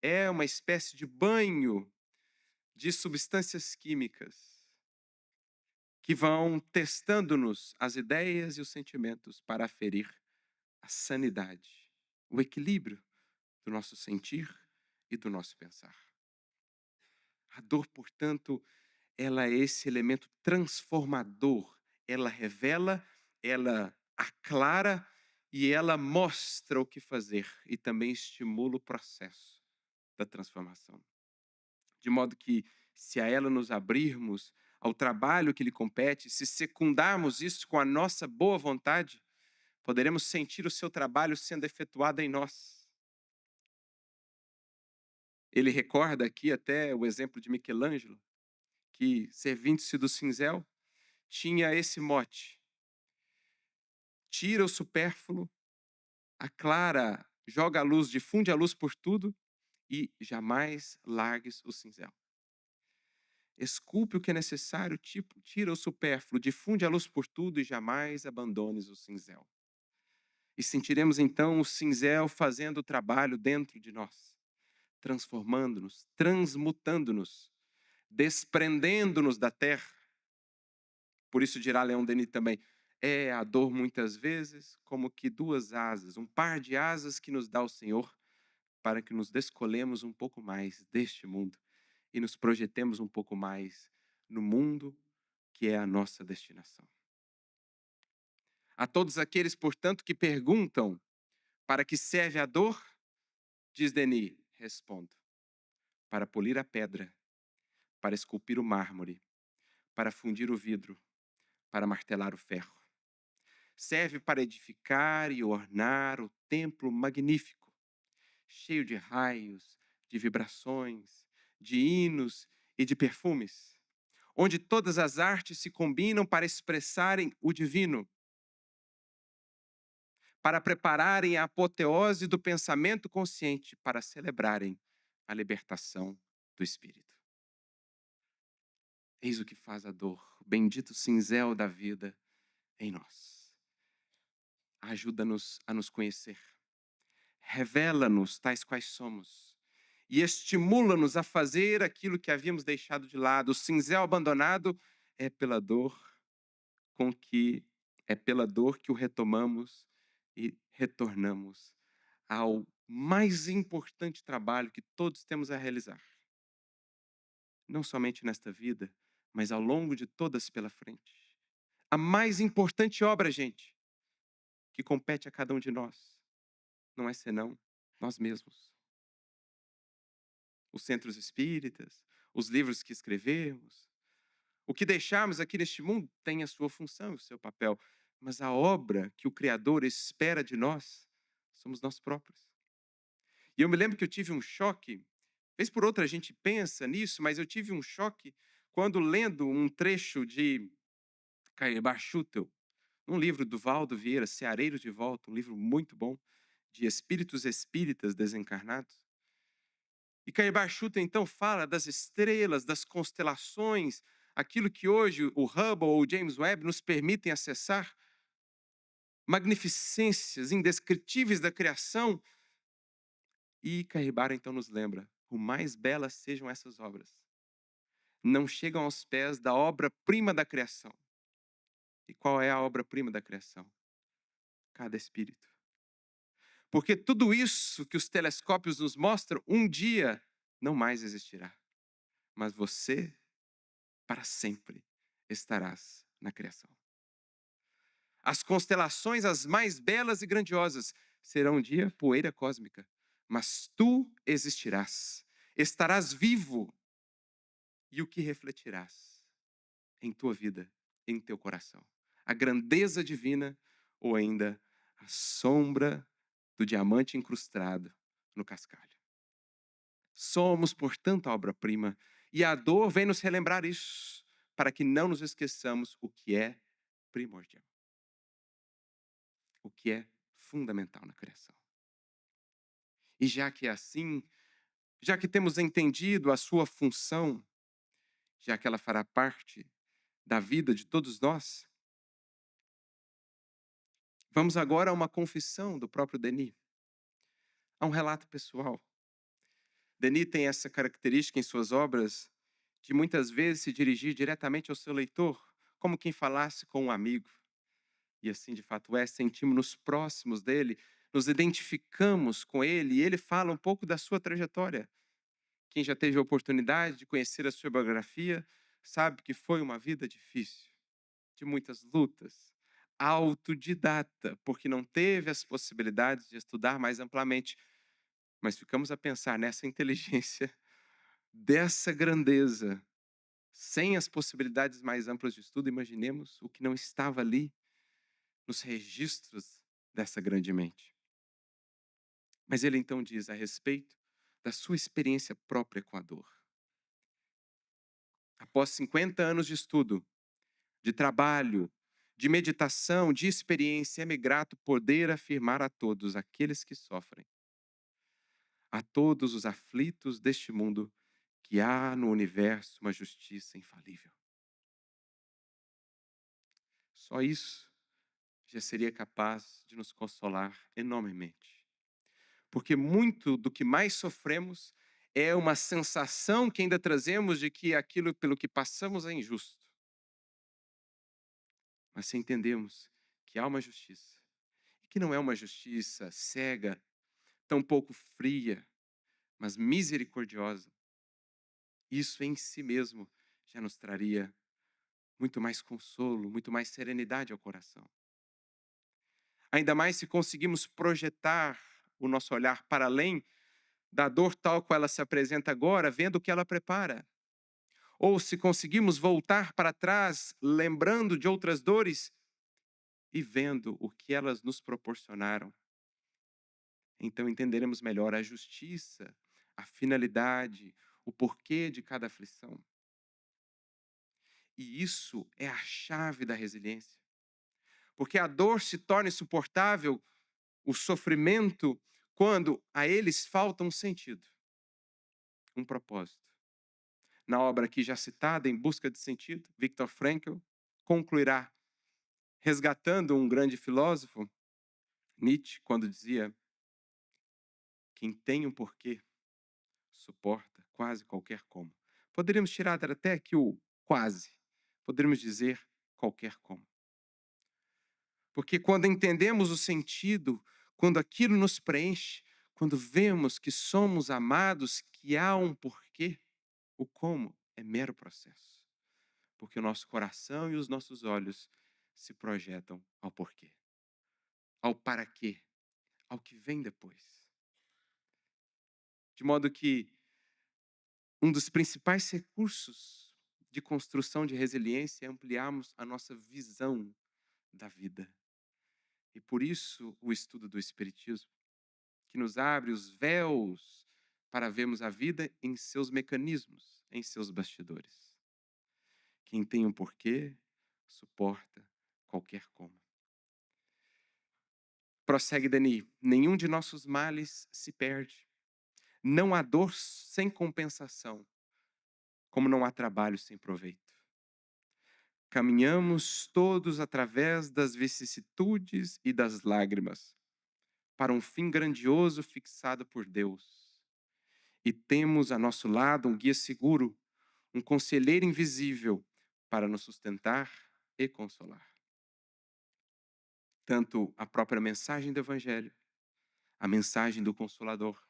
é uma espécie de banho de substâncias químicas que vão testando-nos as ideias e os sentimentos para aferir a sanidade, o equilíbrio do nosso sentir e do nosso pensar. A dor, portanto, ela é esse elemento transformador. Ela revela, ela aclara e ela mostra o que fazer e também estimula o processo da transformação. De modo que, se a ela nos abrirmos, ao trabalho que lhe compete, se secundarmos isso com a nossa boa vontade, poderemos sentir o seu trabalho sendo efetuado em nós. Ele recorda aqui até o exemplo de Michelangelo, que, servindo-se do cinzel, tinha esse mote: tira o supérfluo, aclara, joga a luz, difunde a luz por tudo e jamais largues o cinzel. Esculpe o que é necessário, tira o supérfluo, difunde a luz por tudo e jamais abandones o cinzel. E sentiremos então o cinzel fazendo o trabalho dentro de nós, transformando-nos, transmutando-nos, desprendendo-nos da terra. Por isso dirá Leon Denis também, é a dor muitas vezes como que duas asas, um par de asas que nos dá o Senhor para que nos descolemos um pouco mais deste mundo e nos projetemos um pouco mais no mundo que é a nossa destinação. A todos aqueles, portanto, que perguntam para que serve a dor, diz Denis, respondo, para polir a pedra, para esculpir o mármore, para fundir o vidro, para martelar o ferro. Serve para edificar e ornar o templo magnífico, cheio de raios, de vibrações, de hinos e de perfumes, onde todas as artes se combinam para expressarem o divino, para prepararem a apoteose do pensamento consciente, para celebrarem a libertação do espírito. Eis o que faz a dor, o bendito cinzel da vida em nós. Ajuda-nos a nos conhecer, revela-nos tais quais somos e estimula-nos a fazer aquilo que havíamos deixado de lado. O cinzel abandonado é pela dor que o retomamos e retornamos ao mais importante trabalho que todos temos a realizar. Não somente nesta vida, mas ao longo de todas pela frente. A mais importante obra, gente, que compete a cada um de nós, não é senão nós mesmos. Os centros espíritas, os livros que escrevemos, o que deixarmos aqui neste mundo tem a sua função, o seu papel, mas a obra que o Criador espera de nós somos nós próprios. E eu me lembro que eu tive um choque, vez por outra a gente pensa nisso, mas eu tive um choque quando lendo um trecho de Caibar Schutel, um livro do Valdo Vieira, Ceareiros de Volta, um livro muito bom, de espíritos espíritas desencarnados. E Caibar Schutel, então, fala das estrelas, das constelações, aquilo que hoje o Hubble ou o James Webb nos permitem acessar. magnificências indescritíveis da criação. E Cairbar então nos lembra: por mais belas sejam essas obras, não chegam aos pés da obra-prima da criação. E qual é a obra-prima da criação? Cada espírito. Porque tudo isso que os telescópios nos mostram, um dia não mais existirá. Mas você, para sempre, estarás na criação. As constelações, as mais belas e grandiosas, serão um dia poeira cósmica. Mas tu existirás, estarás vivo. E o que refletirás em tua vida, em teu coração? A grandeza divina ou ainda a sombra do diamante incrustado no cascalho? Somos, portanto, a obra-prima, e a dor vem nos relembrar isso, para que não nos esqueçamos o que é primordial, o que é fundamental na criação. E já que é assim, já que temos entendido a sua função, já que ela fará parte da vida de todos nós, vamos agora a uma confissão do próprio Denis, a um relato pessoal. Denis tem essa característica em suas obras de muitas vezes se dirigir diretamente ao seu leitor, como quem falasse com um amigo. E assim de fato é, sentimos-nos próximos dele, nos identificamos com ele e ele fala um pouco da sua trajetória. Quem já teve a oportunidade de conhecer a sua biografia sabe que foi uma vida difícil, de muitas lutas, autodidata, porque não teve as possibilidades de estudar mais amplamente. Mas ficamos a pensar nessa inteligência, dessa grandeza, sem as possibilidades mais amplas de estudo, imaginemos o que não estava ali nos registros dessa grande mente. Mas ele então diz a respeito da sua experiência própria com a dor. Após 50 anos de estudo, de trabalho, de meditação, de experiência, é-me grato poder afirmar a todos aqueles que sofrem, a todos os aflitos deste mundo, que há no universo uma justiça infalível. Só isso já seria capaz de nos consolar enormemente. Porque muito do que mais sofremos é uma sensação que ainda trazemos de que aquilo pelo que passamos é injusto. Mas se entendemos que há uma justiça, e que não é uma justiça cega, tampouco fria, mas misericordiosa, isso em si mesmo já nos traria muito mais consolo, muito mais serenidade ao coração. Ainda mais se conseguimos projetar o nosso olhar para além da dor tal qual ela se apresenta agora, vendo o que ela prepara. Ou se conseguimos voltar para trás, lembrando de outras dores e vendo o que elas nos proporcionaram. Então entenderemos melhor a justiça, a finalidade, o porquê de cada aflição. E isso é a chave da resiliência. Porque a dor se torna insuportável, o sofrimento, quando a eles falta um sentido, um propósito. Na obra aqui já citada, Em Busca de Sentido, Viktor Frankl concluirá resgatando um grande filósofo, Nietzsche, quando dizia: quem tem um porquê suporta quase qualquer como. Poderíamos tirar até aqui o quase, poderíamos dizer qualquer como. Porque quando entendemos o sentido, quando aquilo nos preenche, quando vemos que somos amados, que há um porquê, o como é mero processo. Porque o nosso coração e os nossos olhos se projetam ao porquê, ao para quê, ao que vem depois. De modo que um dos principais recursos de construção de resiliência é ampliarmos a nossa visão da vida. E por isso o estudo do Espiritismo, que nos abre os véus para vermos a vida em seus mecanismos, em seus bastidores. Quem tem um porquê, suporta qualquer como. Prossegue Denis: nenhum de nossos males se perde. Não há dor sem compensação, como não há trabalho sem proveito. Caminhamos todos através das vicissitudes e das lágrimas, para um fim grandioso fixado por Deus. E temos a nosso lado um guia seguro, um conselheiro invisível para nos sustentar e consolar. Tanto a própria mensagem do Evangelho, a mensagem do Consolador,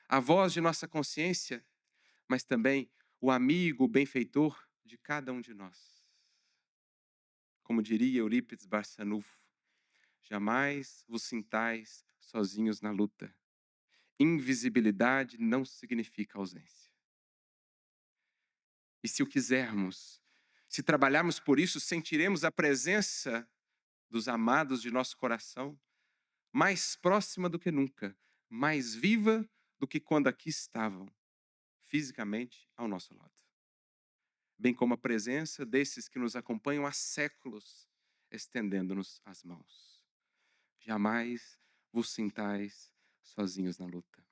a voz de nossa consciência, mas também o amigo, o benfeitor de cada um de nós. Como diria Eurípides Barçanufo, jamais vos sintais sozinhos na luta. Invisibilidade não significa ausência. E se o quisermos, se trabalharmos por isso, sentiremos a presença dos amados de nosso coração mais próxima do que nunca, mais viva do que quando aqui estavam, fisicamente ao nosso lado. Bem como a presença desses que nos acompanham há séculos, estendendo-nos as mãos. Jamais vos sintais sozinhos na luta.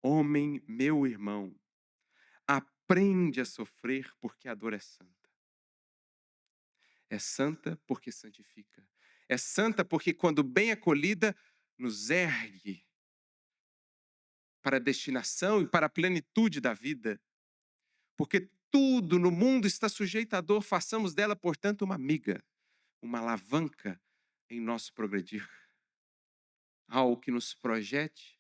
Homem, meu irmão, aprende a sofrer porque a dor é santa. É santa porque santifica. É santa porque, quando bem acolhida, nos ergue para a destinação e para a plenitude da vida. Porque tudo no mundo está sujeito à dor, façamos dela, portanto, uma amiga, uma alavanca em nosso progredir, algo que nos projete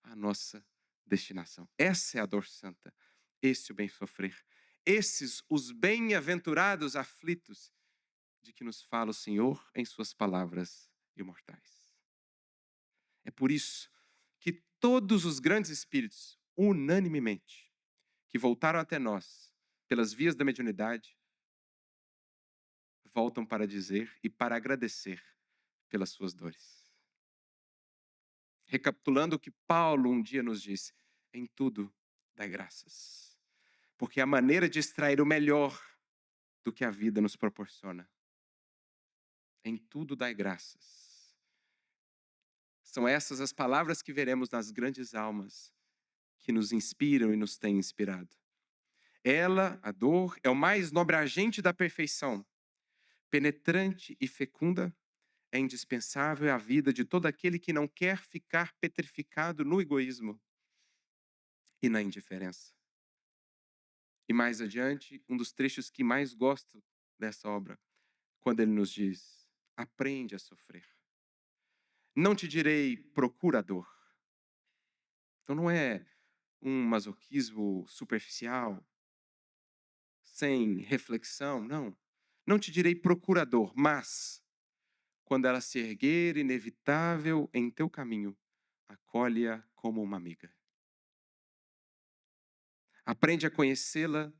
a nossa destinação. Essa é a dor santa, esse é o bem sofrer. Esses os bem-aventurados aflitos, de que nos fala o Senhor em suas palavras imortais. É por isso que todos os grandes espíritos, unanimemente, que voltaram até nós pelas vias da mediunidade, voltam para dizer e para agradecer pelas suas dores. Recapitulando o que Paulo um dia nos disse: em tudo dai graças, porque é a maneira de extrair o melhor do que a vida nos proporciona. Em tudo dai graças. São essas as palavras que veremos nas grandes almas que nos inspiram e nos têm inspirado. Ela, a dor, é o mais nobre agente da perfeição. Penetrante e fecunda, é indispensável à vida de todo aquele que não quer ficar petrificado no egoísmo e na indiferença. E mais adiante, um dos trechos que mais gosto dessa obra, quando ele nos diz: aprende a sofrer. Não te direi procurador. Então não é um masoquismo superficial, sem reflexão, não. Não te direi procurador, mas, quando ela se erguer inevitável em teu caminho, acolhe-a como uma amiga. Aprende a conhecê-la,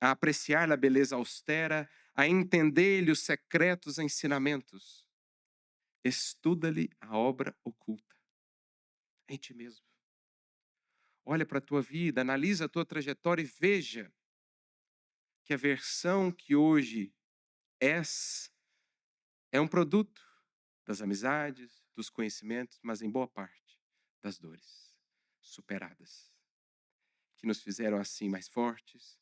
a apreciar-lhe a beleza austera, a entender-lhe os secretos ensinamentos. Estuda-lhe a obra oculta em ti mesmo. Olha para a tua vida, analisa a tua trajetória e veja que a versão que hoje és é um produto das amizades, dos conhecimentos, mas em boa parte das dores superadas, que nos fizeram assim mais fortes,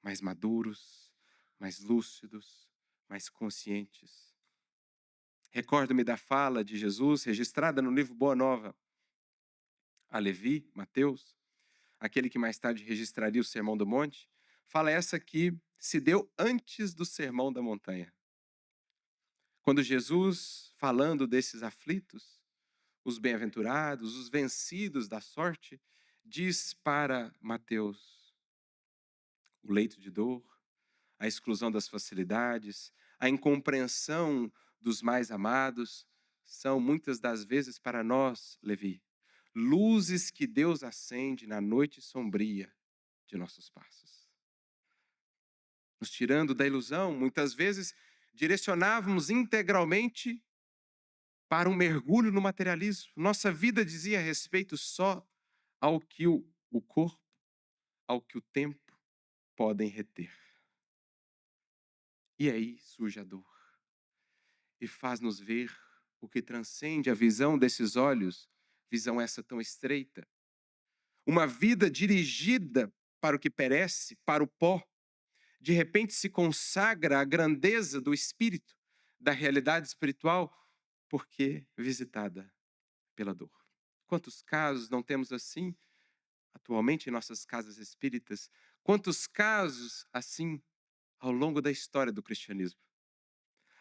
mais maduros, mais lúcidos, mais conscientes. Recordo-me da fala de Jesus, registrada no livro Boa Nova, a Levi, Mateus, aquele que mais tarde registraria o Sermão do Monte. Fala essa que se deu antes do Sermão da Montanha. Quando Jesus, falando desses aflitos, os bem-aventurados, os vencidos da sorte, diz para Mateus: o leito de dor, a exclusão das facilidades, a incompreensão dos mais amados, são muitas das vezes para nós, Levi, luzes que Deus acende na noite sombria de nossos passos. Nos tirando da ilusão, muitas vezes direcionávamos integralmente para um mergulho no materialismo. Nossa vida dizia respeito só ao que o corpo, ao que o tempo podem reter. E aí surge a dor e faz-nos ver o que transcende a visão desses olhos, visão essa tão estreita. Uma vida dirigida para o que perece, para o pó, de repente se consagra à grandeza do espírito, da realidade espiritual, porque visitada pela dor. Quantos casos não temos assim atualmente em nossas casas espíritas? Quantos casos assim ao longo da história do cristianismo?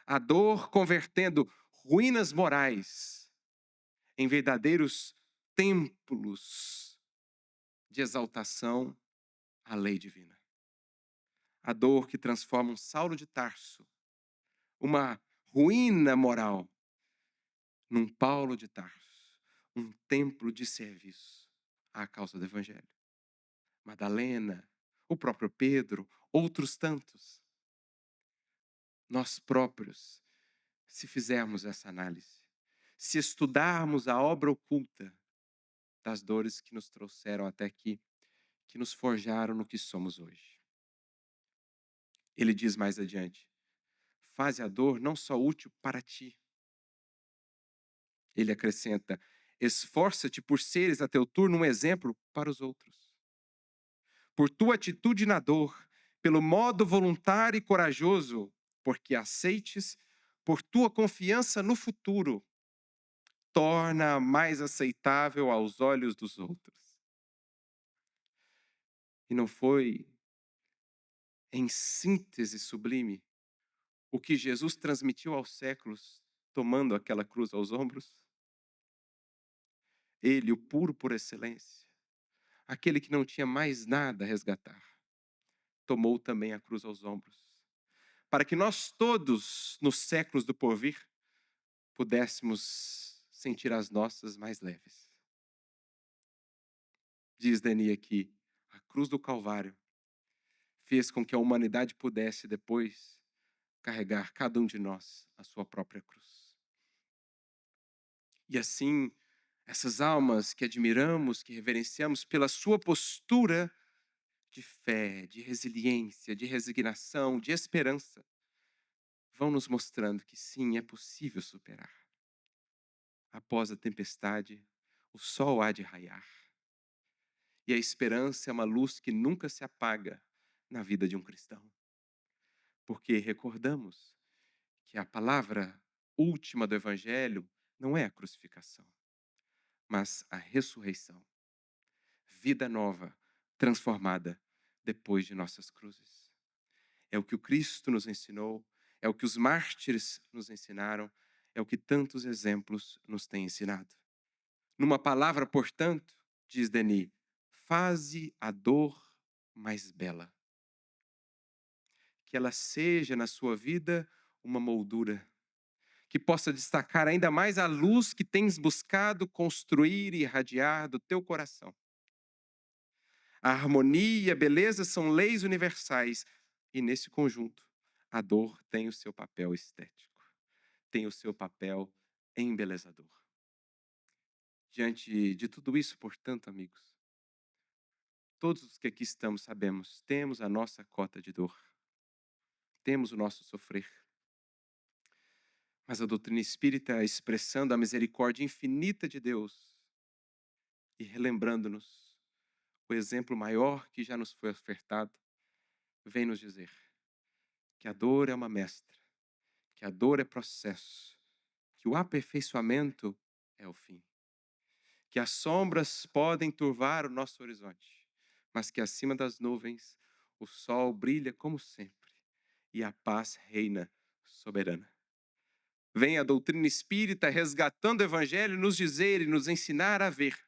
A dor convertendo ruínas morais em verdadeiros templos de exaltação à lei divina. A dor que transforma um Saulo de Tarso, uma ruína moral, num Paulo de Tarso, um templo de serviço à causa do Evangelho. Madalena, o próprio Pedro, outros tantos. Nós próprios, se fizermos essa análise, se estudarmos a obra oculta das dores que nos trouxeram até aqui, que nos forjaram no que somos hoje. Ele diz mais adiante: faze a dor não só útil para ti. Ele acrescenta: esforça-te por seres a teu turno um exemplo para os outros. Por tua atitude na dor, pelo modo voluntário e corajoso, porque aceites, por tua confiança no futuro, torna mais aceitável aos olhos dos outros. E não foi, em síntese sublime, o que Jesus transmitiu aos séculos, tomando aquela cruz aos ombros? Ele, o puro por excelência, aquele que não tinha mais nada a resgatar, tomou também a cruz aos ombros, para que nós todos, nos séculos do porvir, pudéssemos sentir as nossas mais leves. Diz Denis aqui, a cruz do Calvário fez com que a humanidade pudesse depois carregar cada um de nós a sua própria cruz. E assim, essas almas que admiramos, que reverenciamos pela sua postura de fé, de resiliência, de resignação, de esperança, vão nos mostrando que sim, é possível superar. Após a tempestade, o sol há de raiar. E a esperança é uma luz que nunca se apaga na vida de um cristão. Porque recordamos que a palavra última do Evangelho não é a crucificação, mas a ressurreição. Vida nova, transformada depois de nossas cruzes. É o que o Cristo nos ensinou, é o que os mártires nos ensinaram, é o que tantos exemplos nos têm ensinado. Numa palavra, portanto, diz Denis, faze a dor mais bela. Que ela seja na sua vida uma moldura, que possa destacar ainda mais a luz que tens buscado construir e irradiar do teu coração. A harmonia e a beleza são leis universais, e nesse conjunto, a dor tem o seu papel estético, tem o seu papel embelezador. Diante de tudo isso, portanto, amigos, todos os que aqui estamos sabemos, temos a nossa cota de dor, temos o nosso sofrer. Mas a doutrina espírita, expressando a misericórdia infinita de Deus e relembrando-nos o exemplo maior que já nos foi ofertado, vem nos dizer que a dor é uma mestra, que a dor é processo, que o aperfeiçoamento é o fim, que as sombras podem turvar o nosso horizonte, mas que acima das nuvens o sol brilha como sempre e a paz reina soberana. Vem a doutrina espírita resgatando o evangelho nos dizer e nos ensinar a ver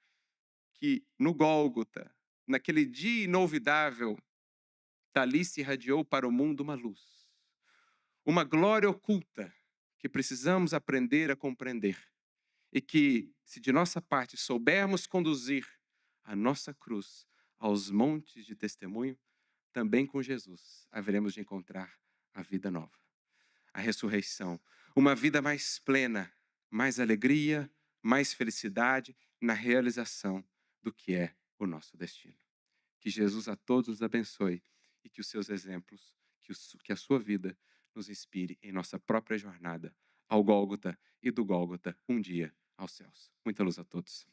que no Gólgota, naquele dia inolvidável, dali se irradiou para o mundo uma luz, uma glória oculta que precisamos aprender a compreender e que, se de nossa parte soubermos conduzir a nossa cruz aos montes de testemunho, também com Jesus haveremos de encontrar a vida nova, a ressurreição, uma vida mais plena, mais alegria, mais felicidade na realização do que é o nosso destino. Que Jesus a todos os abençoe e que os seus exemplos, que a sua vida nos inspire em nossa própria jornada ao Gólgota e do Gólgota um dia aos céus. Muita luz a todos.